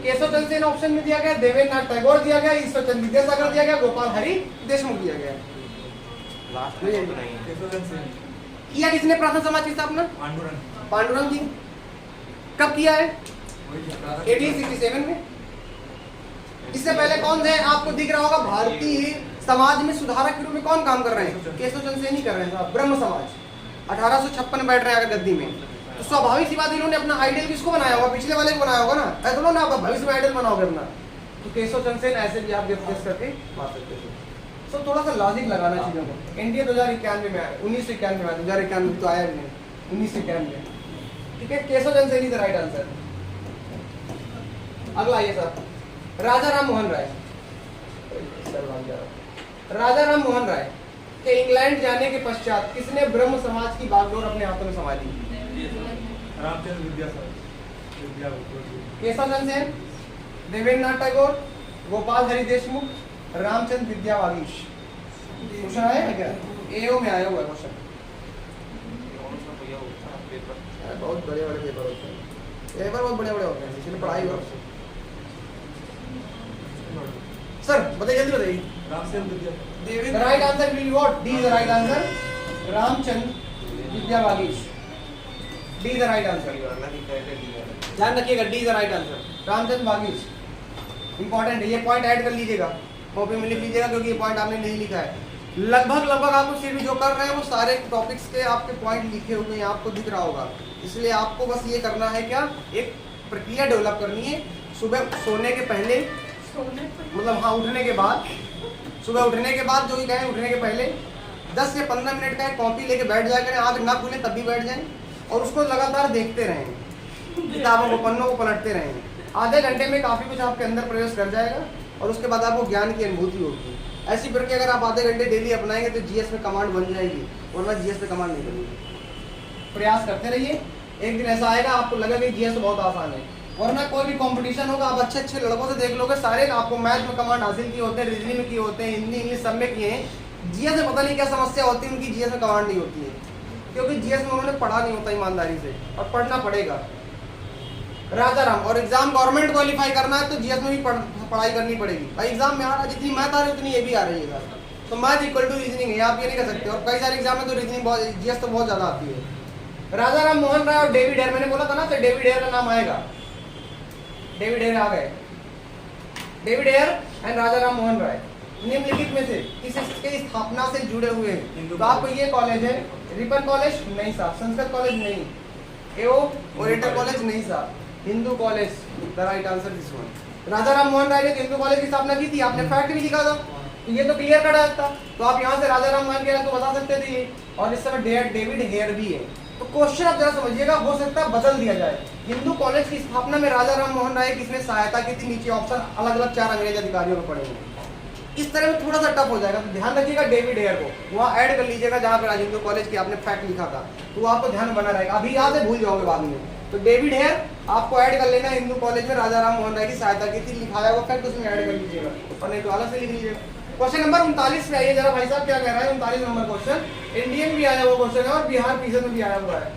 केशव चंद्र सेन ऑप्शन में दिया गया, देवेंद्रनाथ टैगोर दिया गया, ईश्वर चंद्र विद्यासागर दिया गया, गोपाल हरि देशमुख दिया गया। लास्ट में नहीं केशव चंद्र सेन। किया किसने प्रार्थना समाज की स्थापना? पांडुरंग जी। कब किया है? 1867 में। इससे पहले कौन थे आपको दिख रहा होगा? भारतीय समाज में सुधारक के रूप में कौन काम कर रहे हैं? केशव चंद्र सेन ही कर रहे हैं। ब्रह्म समाज 1856 में बैठ रहे हैं अगर गद्दी में, तो स्वाभाविक सी बात इन्होंने अपना आइडियल किसको बनाया होगा? पिछले वाले को बनाया होगा ना, ऐसा थोड़ा ना आप भविष्य में आइडियल बनाओगे अपना। तो केशव चंद्र सेन ऐसे भी आप गेस करके पा सकते थे। सो थोड़ा सा लॉजिक लगाना चीजों को। एनडीए 2091 में आया, 1991 में आया, 2091 तो आया भी नहीं, 1991। ठीक है, Keshav Chandra Sen is the right answer. अगला आइए सर, राजा राम मोहन राय। राजा राम मोहन राय के इंग्लैंड जाने के पश्चात किसने ब्रह्म समाज की बागडोर अपने हाथों में संभाली? रामचंद्र विद्यासागर, केशव चंद्र सेन, देवेंद्रनाथ टैगोर, गोपाल हरि देशमुख, रामचंद्र विद्यावागीश। क्वेश्चन आया है क्या? एओ में आया हुआ क्वेश्चन। बहुत बड़े बड़े पेपर होते हैं, पेपर बहुत बड़े बड़े होते हैं, इसलिए पढ़ाई हो। सर बताइए, जल्दी बताइए। Ramchandra Vidyasagar. The right answer will be what? D is the right answer. Ramchandra विद्यावागीश। D is the right answer. ध्यान रखिएगा, D is the right answer. Ramchandra Vagish important है, ये पॉइंट ऐड कर लीजिएगा, कॉपी में लिख लीजिएगा, क्योंकि ये पॉइंट आपने नहीं लिखा है। लगभग आपको सिर्फ जो कर रहे हैं वो सारे टॉपिक्स के आपके पॉइंट लिखे हुए हैं, आपको दिख रहा होगा। इसलिए आपको बस ये करना है क्या, एक प्रक्रिया डेवलप करनी है। सुबह सोने के पहले मतलब हाँ, उठने के बाद, सुबह उठने के बाद जो भी कहें, उठने के पहले 10 से 15 मिनट का कॉपी लेके बैठ जाया करें, आँख ना खुले तब भी बैठ जाएं और उसको लगातार देखते रहें, किताबों को, पन्नों को पलटते रहें। आधे घंटे में काफ़ी कुछ आपके अंदर प्रवेश कर जाएगा और उसके बाद आपको ज्ञान की अनुभूति होगी। ऐसी प्रक्रिया अगर आप आधे घंटे डेली अपनाएंगे तो जीएस में कमांड बन जाएगी, वरना जीएस में कमांड नहीं बनेगी। प्रयास करते रहिए, एक दिन ऐसा आएगा आपको लगेगा कि जीएस तो बहुत आसान है। वरना कोई भी कंपटीशन होगा, आप अच्छे अच्छे लड़कों से देख लोगे, सारे आपको मैथ में कमांड हासिल किए होते हैं, रीजनिंग में किए होते हैं, हिंदी इंग्लिश सब में किए हैं। जीएस में पता नहीं क्या समस्या होती है उनकी, जीएस में कमांड नहीं होती है, क्योंकि जीएस में उन्होंने पढ़ा नहीं होता ईमानदारी से, और पढ़ना पड़ेगा। राजा राम, और एग्जाम गवर्नमेंट क्वालिफाई करना है तो जीएस में भी पढ़ाई करनी पड़ेगी। भाई एग्जाम में आ रहा, जितनी मैथ आ रही है उतनी ये भी आ रही है, तो मैथ इक्वल टू रीजनिंग है, आप ये नहीं कर सकते। और कई सारे एग्जाम में तो रीजनिंग बहुत, जीएस तो बहुत ज्यादा आती है। राजा राम मोहन राय और डेविड हेयर, मैंने बोला था ना, तो डेविड हेयर का नाम आएगा, डेविड हेयर आ गए। डेविड हेयर एंड राजा राम मोहन राय निम्नलिखित में से किसकी स्थापना से जुड़े हुए हैं? तो आपको ये कॉलेज है, रिपन कॉलेज नहीं साहब, संस्कृत कॉलेज नहीं, एओ ओरेटर कॉलेज नहीं साहब, Hindu college the right answer this one. Raja Ram Mohan Roy ने हिंदू कॉलेज की स्थापना की थी, आपने फैक्ट भी लिखा था, तो ये तो क्लियर कट था, तो आप यहाँ से राजा राम मोहन के तो बता सकते थे। और इस समय डेविड हेयर भी है। तो क्वेश्चन आप जरा समझिएगा, हो सकता है बदल दिया जाए। हिंदू कॉलेज की स्थापना में राजा राम मोहन राय किसने सहायता की थी? नीचे ऑप्शन अलग अलग 4 अंग्रेज अधिकारियों को पढ़ेंगे। इस तरह में थोड़ा सा टफ हो जाएगा, तो ध्यान रखिएगा डेविड हेयर को वहाँ ऐड कर लीजिएगा जहाँ पे हिंदू कॉलेज की आपने फैक्ट लिखा था, तो आपको ध्यान बना रहेगा। अभी याद है, भूल जाओगे बाद में। तो डेविड हेयर आपको ऐड कर लेना, हिंदू कॉलेज में राजा राम मोहन राय की सहायता की थी, लिखाया हुआ फैक्ट उसमें ऐड कर लीजिएगा, और नहीं तो अलग से लिख लीजिएगा। क्वेश्चन नंबर 39 पे आइए जरा, भाई साहब क्या कह रहा है? 39 नंबर क्वेश्चन, इंडियन भी आया हुआ क्वेश्चन है और बिहार पीजन में भी आया हुआ है।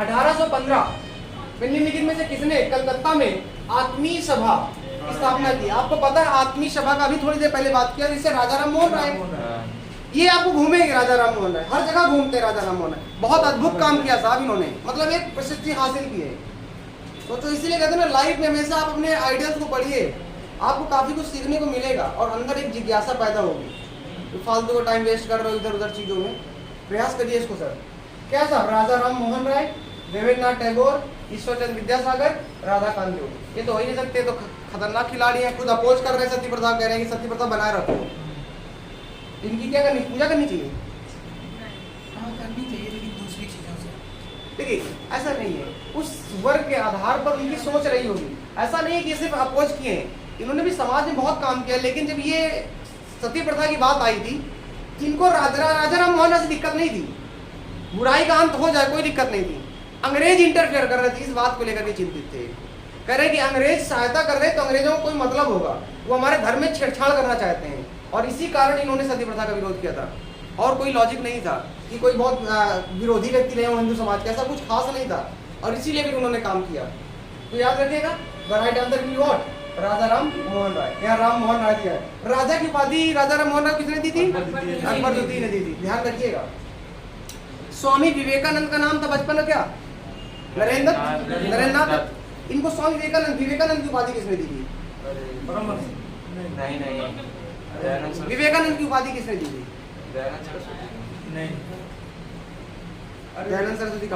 1815 निम्नलिखित में से किसने कलकत्ता में आत्मीय सभा की स्थापना की? आपको पता है आत्मीय सभा का भी थोड़ी देर पहले बात किया, जिससे राजा राम मोहन राय, ये आपको घूमेंगे राजा राम मोहन राय, हर जगह घूमते हैं राजा राम मोहन राय। बहुत अद्भुत काम किया साहब इन्होंने, मतलब एक प्रसिद्धि हासिल की है। तो इसीलिए कहते हैं ना, लाइफ में हमेशा आप अपने आइडियल्स को पढ़िए, आपको काफी कुछ सीखने को मिलेगा और अंदर एक जिज्ञासा पैदा होगी। तो फालतू का टाइम वेस्ट कर रहे हो इधर उधर चीजों में, प्रयास करिए इसको सर। क्या साहब? राजा राम मोहन राय, देवेंद्रनाथ टैगोर, ईश्वरचंद्र विद्यासागर, राधाकांत योग। ये तो हो ही नहीं सकते, तो खतरनाक खिलाड़ी हैं, खुद अपोज कर रहे हैं सती प्रथा, कह रहे हैं कि सती प्रथा बनाए रखो। इनकी क्या करनी, पूजा करनी चाहिए? हाँ करनी चाहिए, लेकिन दूसरी चीजों से। देखिए ऐसा नहीं है, उस वर्ग के आधार पर उनकी सोच रही होगी। ऐसा नहीं है कि सिर्फ अपोज किए हैं, इन्होंने भी समाज में बहुत काम किया। लेकिन जब ये सती प्रथा की बात आई थी, इनको राजा राम मोहन राय से दिक्कत नहीं थी, बुराई का अंत हो जाए कोई दिक्कत नहीं थी। अंग्रेज इंटरफेयर कर रहे थे, इस बात को लेकर के चिंतित थे। कह रहे कि अंग्रेज सहायता कर रहे तो अंग्रेजों को कोई मतलब होगा, वो हमारे धर्म में छेड़छाड़ करना चाहते हैं, और इसी कारण इन्होंने सती प्रथा का विरोध किया था। और कोई लॉजिक नहीं था कि कोई बहुत विरोधी व्यक्ति रहे हो हिंदू समाज के, ऐसा कुछ खास नहीं था, और इसीलिए भी उन्होंने काम किया। तो याद रखिएगा, राइट आंसर भी व्हाट? राजा राम मोहन राय। यहाँ राम मोहन राय दिया है। राजा की उपाधि राजा राम मोहन राय किसने दी थी? अकबर द्वितीय ने दी थी, ध्यान रखिएगा। स्वामी विवेकानंद का नाम था बचपन में क्या? नरेंद्र नाथ। इनको स्वामी विवेकानंद की उपाधि किसने दी थी? विवेकानंद की उपाधि किसने दी थी? दयानंद सरस्वती।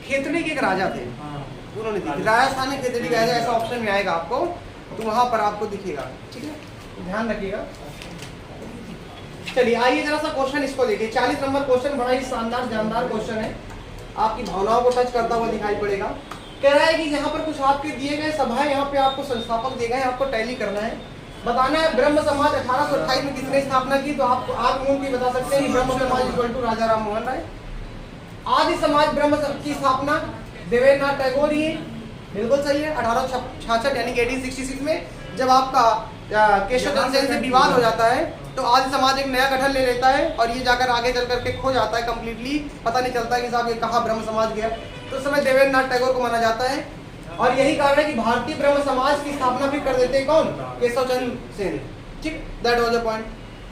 खेतड़ी के एक राजा थे, उन्होंने दी थी। राजस्थान में खेतड़ी का ऐसा ऑप्शन में आएगा आपको, तो वहां पर आपको दिखेगा, ठीक है, ध्यान रखिएगा। चलिए आइए जरा सा क्वेश्चन इसको देखिए। 40 नंबर क्वेश्चन बड़ा ही शानदार जानदार क्वेश्चन है, आपकी भावनाओं को टच करता हुआ दिखाई पड़ेगा। कह रहा है कि यहाँ पर कुछ आपके दिए गए सभाएं, यहाँ पे आपको संस्थापक दिए गए, आपको टैली करना है, बताना है ब्रह्म समाज 1828 में किसने स्थापना की। तो आप मूल की बता सकते हैं, ब्रह्म समाज इक्वल टू राजा राम मोहन राय। आदि समाज ब्रह्म की स्थापना देवेंद्रनाथ टैगोर ही, बिल्कुल सही है, 1866 यानी कि 1866 में जब आपका केशव चंद्र सेन से विवाद हो जाता है, तो आदि समाज एक नया गठन ले लेता है, और ये जाकर आगे चल करके खो जाता है कंप्लीटली, पता नहीं चलता है कि साहब ये कहाँ ब्रह्म समाज गया। तो उस समय देवेंद्रनाथ टैगोर को माना जाता है, और यही कारण है कि भारतीय ब्रह्म समाज की स्थापना भी कर देते हैं कौन? केशव चंद्र सेन, ठीक, दैट वाज द पॉइंट।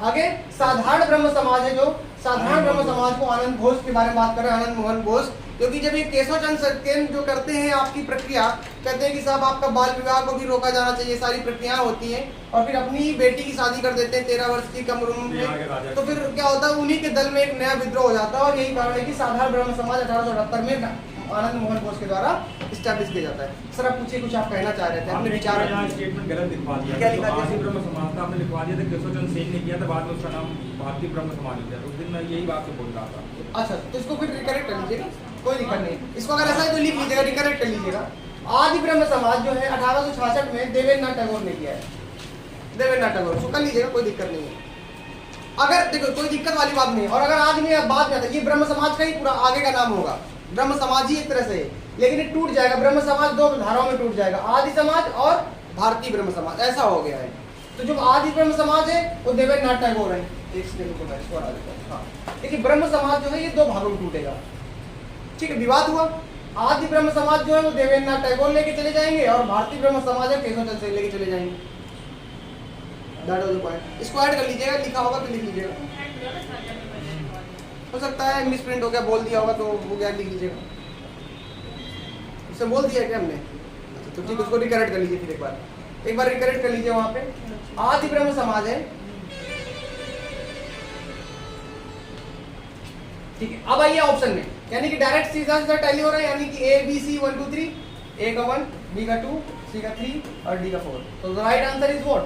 आगे साधारण ब्रह्म समाज है, जो साधारण ब्रह्म समाज को आनंद घोष के बारे में बात कर रहे हैं, आनंद मोहन घोष, क्योंकि जब ये केशव चंद्र सेन जो करते हैं आपकी प्रक्रिया, कहते हैं कि साहब आपका बाल विवाह को भी रोका जाना चाहिए, सारी प्रक्रियाएं होती हैं, और फिर अपनी बेटी की शादी कर देते हैं 13 वर्ष की कम उम्र में, तो फिर क्या होता है, उन्हीं के दल में एक नया विद्रोह हो जाता है, और यही कारण है कि साधारण ब्रह्म समाज 1878 में आनंद मोहन बोस के द्वारा स्टैब्लिश किया जाता है। सर आप पूछिए, कुछ आप कहना चाह रहे थे, अपने विचार। यहाँ स्टेटमेंट गलत लिखवा दिया। क्या लिखा दिया? आदि ब्रह्म समाज था, आपने लिखवा दिया था केशव चंद्र सेन ने किया था, बाद में उसका नाम भारतीय ब्रह्म समाज हो गया। उस दिन मैं यही बात से बोल रहा था। अच्छा, तो इसको फिर रिकरेक्ट कर लीजिएगा, कोई दिक्कत नहीं। इसको अगर ऐसा है तो लिख लीजिएगा, रिकरेक्ट कर लीजिएगा। आदि ब्रह्म समाज जो है 1866 में देवेंद्रनाथ टैगोर ने किया है, देवेंद्रनाथ टैगोर, उसको कर लीजिएगा, कोई दिक्कत नहीं है। अगर देखो कोई दिक्कत वाली बात नहीं है। और अगर आज में बात में आता है, ये ब्रह्म समाज का ही पूरा आगे का नाम होगा, ब्रह्म समाज ही एक तरह से, लेकिन ये टूट जाएगा। ब्रह्म समाज दो धाराओं में टूट जाएगा, आदि समाज और भारतीय ब्रह्म समाज, ऐसा हो गया है। तो जो आदि ब्रह्म समाज है वो देवेंद्रनाथ टैगोर है। एक सेकंड को मैं इसको हटा देता हूं। हाँ, देखिए ब्रह्म समाज जो है ये दो भागों में टूटेगा, ठीक है, विवाद हुआ। आदि ब्रह्म समाज जो है वो देवेंद्रनाथ टैगोर लेके चले जाएंगे और भारतीय ब्रह्म समाज है केशव चंद्र सेन लेके चले जाएंगे। That was the point. इसको ऐड कर लीजिएगा, लिखा होगा तो लिख लीजिएगा, हो सकता है मिसप्रिंट हो गया, बोल दिया होगा तो वो क्या लिख लीजिएगा। इससे बोल दिया क्या हमने? अच्छा तो ठीक, उसको रिकरेक्ट कर लीजिए फिर एक बार रिकरेक्ट कर लीजिए। वहां पे आदि ब्रह्म समाज है, ठीक है। अब आइए ऑप्शन में, यानी कि डायरेक्ट सीधा सीधा टैली हो रहा है, यानी कि ए बी सी 1 2 3, ए का 1, बी का 2, सी का 3 और डी का 4। तो the right answer is what?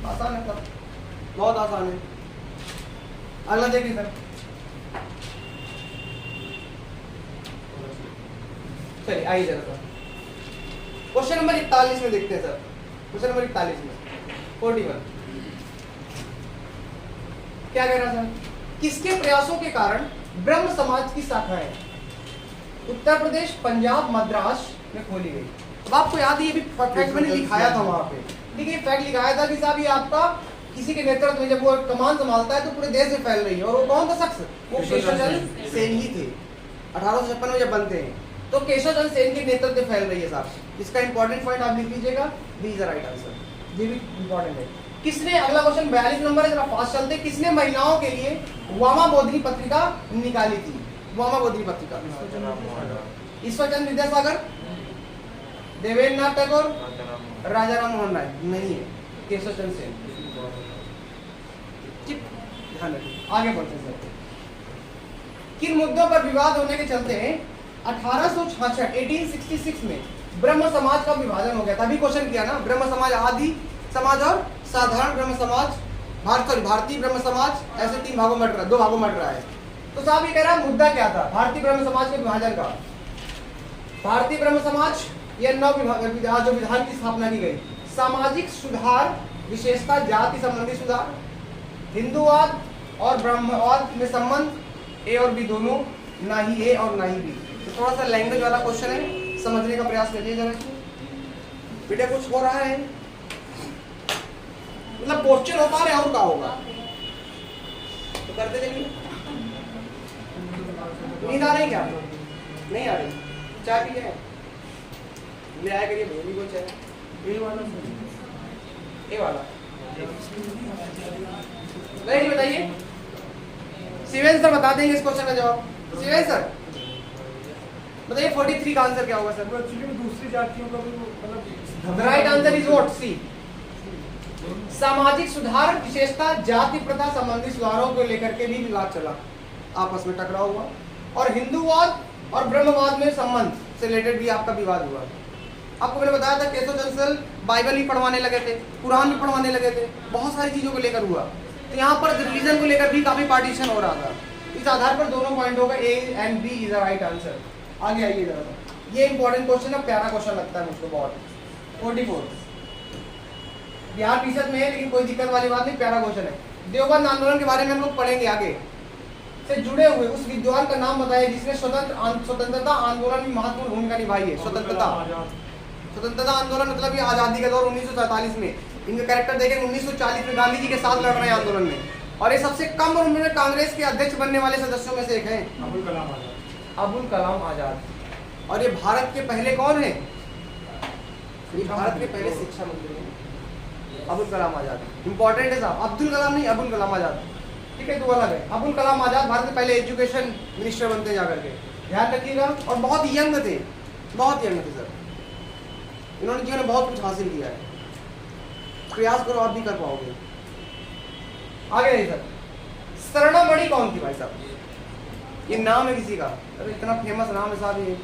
आसान है सर, बहुत आसान है। अगला देखिए सर, चलिए आइए जरा सर क्वेश्चन नंबर 41 में देखते हैं सर। क्वेश्चन नंबर 41 में 41 क्या कह रहा सर? किसके प्रयासों के कारण ब्रह्म समाज की शाखाएं उत्तर प्रदेश, पंजाब, मद्रास में खोली गई? अब आपको याद है, ये भी फैक्ट मैंने लिखाया था वहां पे, ठीक है, फैक्ट लिखाया था कि साहब ये आपका किसी के नेतृत्व में जब वो कमान संभालता है तो पूरे देश में फैल रही है। और वो कौन था शख्स? वो केशव चंद्र सेन ही थे। 1856 में जब बनते हैं तो केशव चंद्र सेन के नेतृत्व में फैल रही है साहब। इसका इंपॉर्टेंट पॉइंट आप लिख लीजिएगा, b is the right answer, ये भी इंपॉर्टेंट है। किसने, अगला क्वेश्चन 42 नंबर है, जरा फास्ट चलते। किसने महिलाओं के लिए वामा बोधिनी पत्रिका निकाली थी? वामा बोधिनी पत्रिका ईश्वरचंद्र विद्यासागर, देवेंद्रनाथ टैगोर, राजा राम मोहन राय? नहीं है, केशव चंद्र सेन। ठीक, ध्यान रखिए। आगे बढ़ते हैं सर। किन मुद्दों पर विवाद होने के चलते 1866 में ब्रह्म समाज का विभाजन हो गया था? अभी क्वेश्चन किया ना, ब्रह्म समाज, आदि समाज और साधारण ब्रह्म समाज, भारतीय ब्रह्म समाज, ऐसे 3 भागों में दो भागों में रहा है। तो साहब ये कह रहा है मुद्दा क्या था भारतीय ब्रह्म समाज के विभाजन का? भारतीय ब्रह्म समाज यह नव विभाग जो विधान की स्थापना की गई, सामाजिक सुधार, विशेषता जाति संबंधी सुधार, हिंदूवाद और ब्रह्मवाद में संबंध, ए और बी दोनों, ना ही ए और ना ही बी। तो थोड़ा सा लैंग्वेज वाला क्वेश्चन है, समझने का प्रयास करिए जरा। बेटा कुछ हो रहा है, मतलब क्वेश्चन हो पा रहे और क्या होगा तो करते चलिए। नींद आ रही क्या? नहीं आ रही? चाय पी जाए, ले आया करिए भोली को चाय। ए वाला नहीं बताइए, शिवेंद्र सर बता देंगे इस क्वेश्चन का जवाब। शिवेंद्र सर बताइए 43 का आंसर क्या होगा सर? एक्चुअली दूसरी जातियों का भी मतलब the right answer is what? C. सामाजिक सुधार, विशेषता, जाति प्रथा संबंधी सुधारों को लेकर के भी विवाद चला, आपस में टकराव हुआ। और हिंदूवाद और ब्रह्मवाद में संबंध से रिलेटेड भी आपका विवाद हुआ। आपको मैंने बताया था केशव चंद्र सेन बाइबल भी पढ़वाने लगे थे, कुरान भी पढ़वाने लगे थे, बहुत सारी चीजों को लेकर हुआ। तो यहाँ पर रिलीजन को लेकर भी काफी पार्टीशन हो रहा था। इस आधार पर दोनों पॉइंट होगा, a and b is the right answer. आगे आइए जरा, ये इंपॉर्टेंट क्वेश्चन है, प्यारा क्वेश्चन लगता है मुझको बहुत। 44 बिहार परिषद में है, लेकिन कोई दिक्कत वाली बात नहीं, प्यारा क्वेश्चन है। देवबंद आंदोलन के बारे में हम लोग पढ़ेंगे आगे। से जुड़े हुए उस विद्वान का नाम बताइए जिसने स्वतंत्रता आंदोलन में महत्वपूर्ण भूमिका निभाई है। स्वतंत्रता आंदोलन मतलब ये आजादी का दौर 1947 में। इनका कैरेक्टर देखेंगे 1940 में गांधी जी के साथ लड़ रहे हैं आंदोलन में, और ये सबसे कम उम्र में कांग्रेस के अध्यक्ष बनने वाले सदस्यों में से एक हैं, अबुल कलाम आजाद। और ये भारत के पहले कौन है? ये भारत के पहले शिक्षा मंत्री हैं, अबुल कलाम आजाद। इंपॉर्टेंट है साहब, अब्दुल कलाम नहीं, अबुल कलाम आजाद, ठीक है, तो अलग है। अबुल कलाम आजाद भारत के पहले एजुकेशन मिनिस्टर बनते हैं जाकर के, ध्यान रखिएगा। और बहुत यंग थे, बहुत यंग थे सर, इन्होंने जीवन में बहुत कुछ हासिल किया है। प्रयास करो आप भी कर पाओगे। आगे नहीं सर, स्वर्णमणि कौन थी भाई साहब? ये नाम है किसी का, अरे इतना फेमस नाम है साहब ये।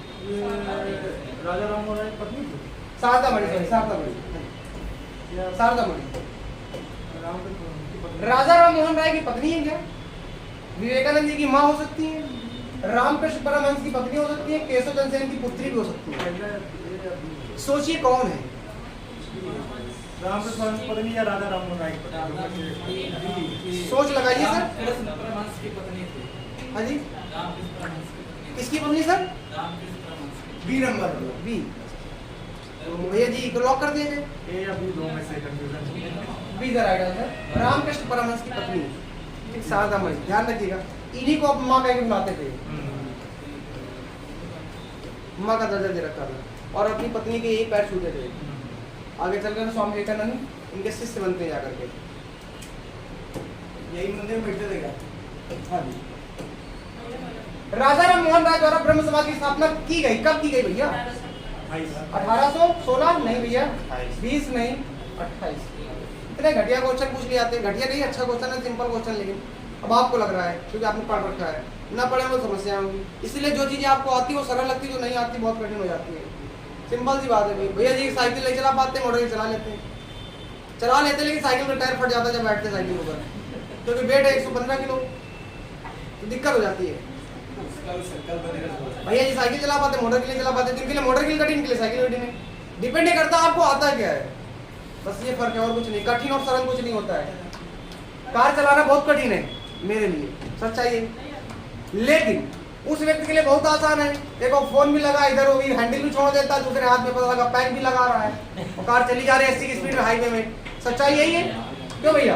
राजा राम मोहन राय की पत्नी थी। शारदामणि, सॉरी शारदामणि, शारदामणि। राम की पत्नी। राजा राम मोहन राय की पत्नी है क्या? विवेकानंद जी की माँ हो सकती है, रामकृष्ण परमहंस की पत्नी हो सकती है, केशव चंद्र सेन की पुत्री भी हो सकती है। सोचिए कौन है? रामकृष्ण परमहंस की पत्नी या राजा राम मोहन राय की पत्नी? सोच लगाइए सर। परमहंस की पत्नी थी। हाँ जी, रामकृष्ण परमहंस की पत्नी। किसकी पत्नी सर? रामकृष्ण परमहंस की। B number, b. तो भैया जी को लॉक कर दिया जाए। ए या बी, दो में से confusion. B the right answer, Ramakrishna Paramhansa की पत्नी ठीक शारदामणि। ध्यान रखिएगा, इन्हीं को आप माँ कह के बुलाते थे, माँ का दर्जा दे रखा था, और अपनी पत्नी के यही पैर छूते थे। आगे चल कर स्वामी विवेकानंद इनके शिष्य बनते हैं जाकर के, यही मंदिर में बैठते थे क्या? हाँ जी। राजा राम मोहन राय द्वारा ब्रह्म समाज की स्थापना की गई, कब की गई भैया? 1816 नहीं भैया, 20 नहीं, 28। इतने घटिया क्वेश्चन पूछ लिए आते हैं, घटिया नहीं, अच्छा क्वेश्चन है, सिंपल क्वेश्चन, लेकिन अब आपको लग रहा है क्योंकि आपने पढ़ रखा है, ना पढ़े वो समस्या होंगी। इसलिए जो चीजें आपको आती है वो सरल लगती है, जो नहीं आती बहुत कठिन हो जाती है। सिंपल सी बात है भाई। भैया जी साइकिल नहीं चला पाते, मोटरसाइकिल चला लेते हैं, लेकिन साइकिल में टायर फट जाता है जब बैठते साइकिल ऊपर, क्योंकि वेट है 115 किलो, तो दिक्कत हो जाती है। भैया जी साइकिल चला पाते, मोटरसाइकिल नहीं चला पाते, जिनके लिए मोटरसाइकिल कठिन, के लिए साइकिल कठिन है। डिपेंड नहीं करता आपको आता क्या है, बस ये फर्क है और कुछ नहीं। कठिन और सरल कुछ नहीं होता है। कार चलाना बहुत कठिन है मेरे लिए, सच्चाई है, लेकिन उस व्यक्ति के लिए बहुत आसान है। देखो फोन भी लगा, इधर वो भी हैंडल भी छोड़ देता है, दूसरे हाथ में पता लगा पैक भी लगा रहा है, और कार चली जा रही है 80 की स्पीड में हाईवे में। सच्चाई यही है, क्यों भैया?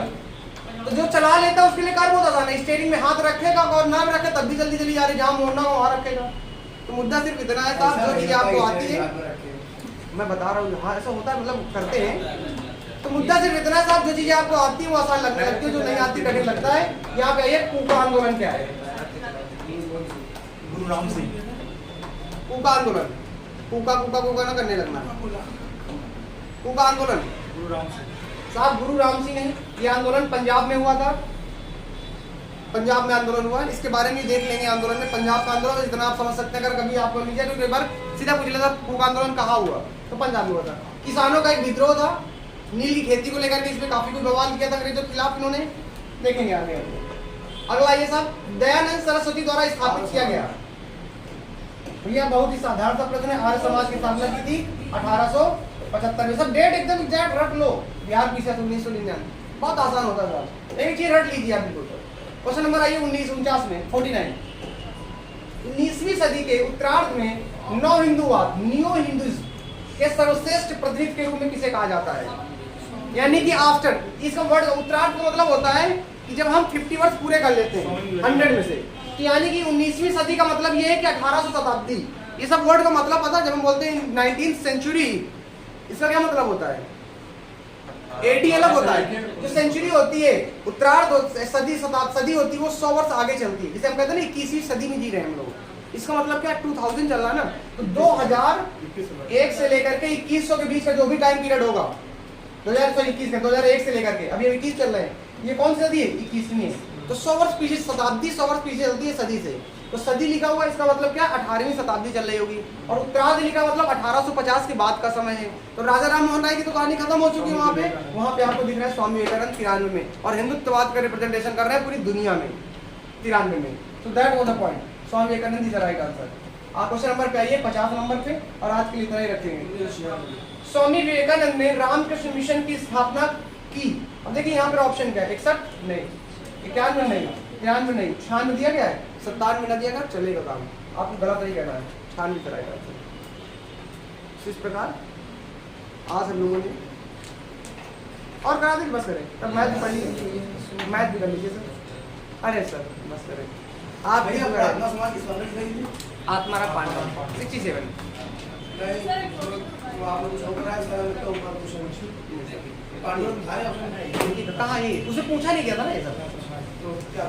तो जो चला लेता है उसके लिए कार बहुत आसान है। स्टीयरिंग में हाथ रखेगा और ना भी रखे तब भी जल्दी चली जा रही, जहाँ मोड़ना हो वहाँ रखेगा। तो मुद्दा सिर्फ इतना है साहब, जो चीजें आपको आती है, मैं बता रहा हूँ, हाँ ऐसा होता है, मतलब करते हैं। तो मुद्दा सिर्फ इतना है साहब, जो चीजें आपको आती है वो आसान लगने लगती है, जो नहीं आती कठिन लगता है। यहाँ पे आइए, कूका आंदोलन क्या है? गुरु राम सिंह। कूका आंदोलन, कूका कूका कूका ना करने लगना। कूका आंदोलन गुरु राम सिंह साहब, गुरु राम सिंह नहीं, ये आंदोलन पंजाब में हुआ था, पंजाब में आंदोलन हुआ। इसके बारे में देख लेंगे आंदोलन में, पंजाब का आंदोलन इतना आप समझ सकते हैं। अगर कभी आपको लीजिए तो एक बार सीधा पूछ लेता कूका आंदोलन कहाँ हुआ, तो पंजाब में हुआ था। किसानों का एक विद्रोह था, नील की खेती को लेकर के, इसमें काफी कुछ बवाल किया था अंग्रेजों के खिलाफ इन्होंने, देखेंगे आगे। अगला ये सब दयानंद सरस्वती द्वारा स्थापित किया गया। भैया बहुत ही साधारण सा प्रश्न है, आर्य समाज की स्थापना की थी 1875 में। सब डेट एकदम एग्जैक्ट रख लो, बिहार की 1999, बहुत आसान होता था। एक चीज रट लीजिए आप बिल्कुल। क्वेश्चन नंबर आइए 1949 में 49। 19वीं सदी के उत्तरार्ध में नव हिंदूवाद, नियो हिंदुइज्म के सर्वश्रेष्ठ प्रतिनिधि के रूप में किसे कहा जाता है? यानी कि आफ्टर, इसका वर्ड उत्तरार्ध का मतलब होता है कि जब हम 50 वर्ष पूरे कर लेते हैं 100 में से, तो यानी कि 19वीं सदी का मतलब ये है कि 1800 शताब्दी। ये सब वर्ड का मतलब पता है, जब हम बोलते हैं 19th सेंचुरी, इसका क्या मतलब होता है? 80 अलग होता है। जो सेंचुरी होती है, उत्तरार्ध सदी सदी होती है, वो 100 वर्ष आगे चलती है। जैसे हम कहते हैं ना 21वीं सदी में जी रहे हैं हम लोग, इसका मतलब क्या? 2000 चल रहा है ना, तो 2001 से लेकर के 2100 के बीच का जो भी टाइम पीरियड होगा, 2021 का 2001 से लेकर के अभी 21 चल रहे हैं, ये कौन सी सदी है? 21वीं है। तो 100 वर्ष पीछे, शताब्दी 100 वर्ष पीछे चलती है सदी से। तो सदी लिखा हुआ, इसका मतलब क्या? 18वीं शताब्दी चल रही होगी। और उत्तरार्ध लिखा मतलब 1850 के बाद का समय है। तो राजा राम मोहन राय की तो कहानी खत्म हो चुकी है वहाँ पे आपको दिख रहा है स्वामी विवेकानंद 93 में, और हिंदुत्ववाद का रिप्रेजेंटेशन कर रहे हैं पूरी दुनिया में 93 में। So that was the point, Swami Vivekananda is the right answer. आप क्वेश्चन नंबर पे आइए 50 नंबर पे, और आज के लिए इतना ही रखेंगे। स्वामी विवेकानंद ने रामकृष्ण मिशन की स्थापना की। अब देखिए यहाँ पर ऑप्शन क्या है? 61 नहीं, 91 नहीं, 93 नहीं, 96 दिया गया है, 97 ना दिया गया, चलेगा काम। आपको गलत नहीं कहना है, 96 कराएगा। इस प्रकार आज हम लोगों ने और करा दें, बस करें तब मैथ भी पढ़ लीजिए, मैथ भी कर लीजिए सर। अरे सर बस करें आप भी। आत्मारा पांडव 67। कहाँ ये उसे पूछा नहीं गया था ना ये सब।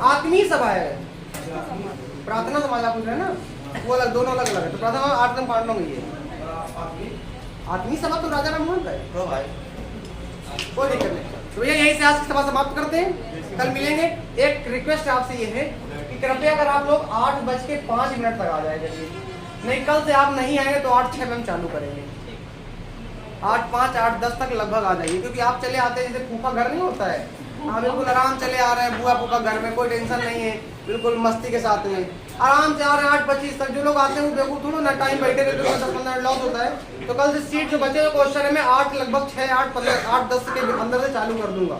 आत्मीय सभा है, प्रार्थना समाज आप पूछ रहे हैं ना, वो अलग, दोनों अलग अलग है। तो प्रार्थना 8 नंबर पांडव में ये आत्मीय सभा तो राजा राम मोहन का है, कोई दिक्कत नहीं। तो भैया यही से आज की सभा समाप्त करते हैं, कल मिलेंगे। एक रिक्वेस्ट आपसे ये है कि कृपया अगर आप लोग 8:05 तक आ जाए जल्दी, नहीं कल से आप नहीं आएंगे तो 8:06 में हम चालू करेंगे। 8:05 8:10 तक लगभग आ जाइए, क्योंकि आप चले आते हैं जैसे फूफा घर नहीं होता है, हाँ बिल्कुल आराम चले आ रहे हैं, बुआ फूफा घर में कोई टेंशन नहीं है, बिल्कुल मस्ती के साथ में आराम से आ रहे हैं। 8:25 तक जो लोग आते हैं वो बेवकूफ थोड़ा ना टाइम बैठे रहते हैं, 10-15 मिनट लॉस होता है। तो कल से सीट जो बचे हुए क्वेश्चन है मैं 8 लगभग 6 8 15 8 10 के अंदर से चालू कर दूंगा।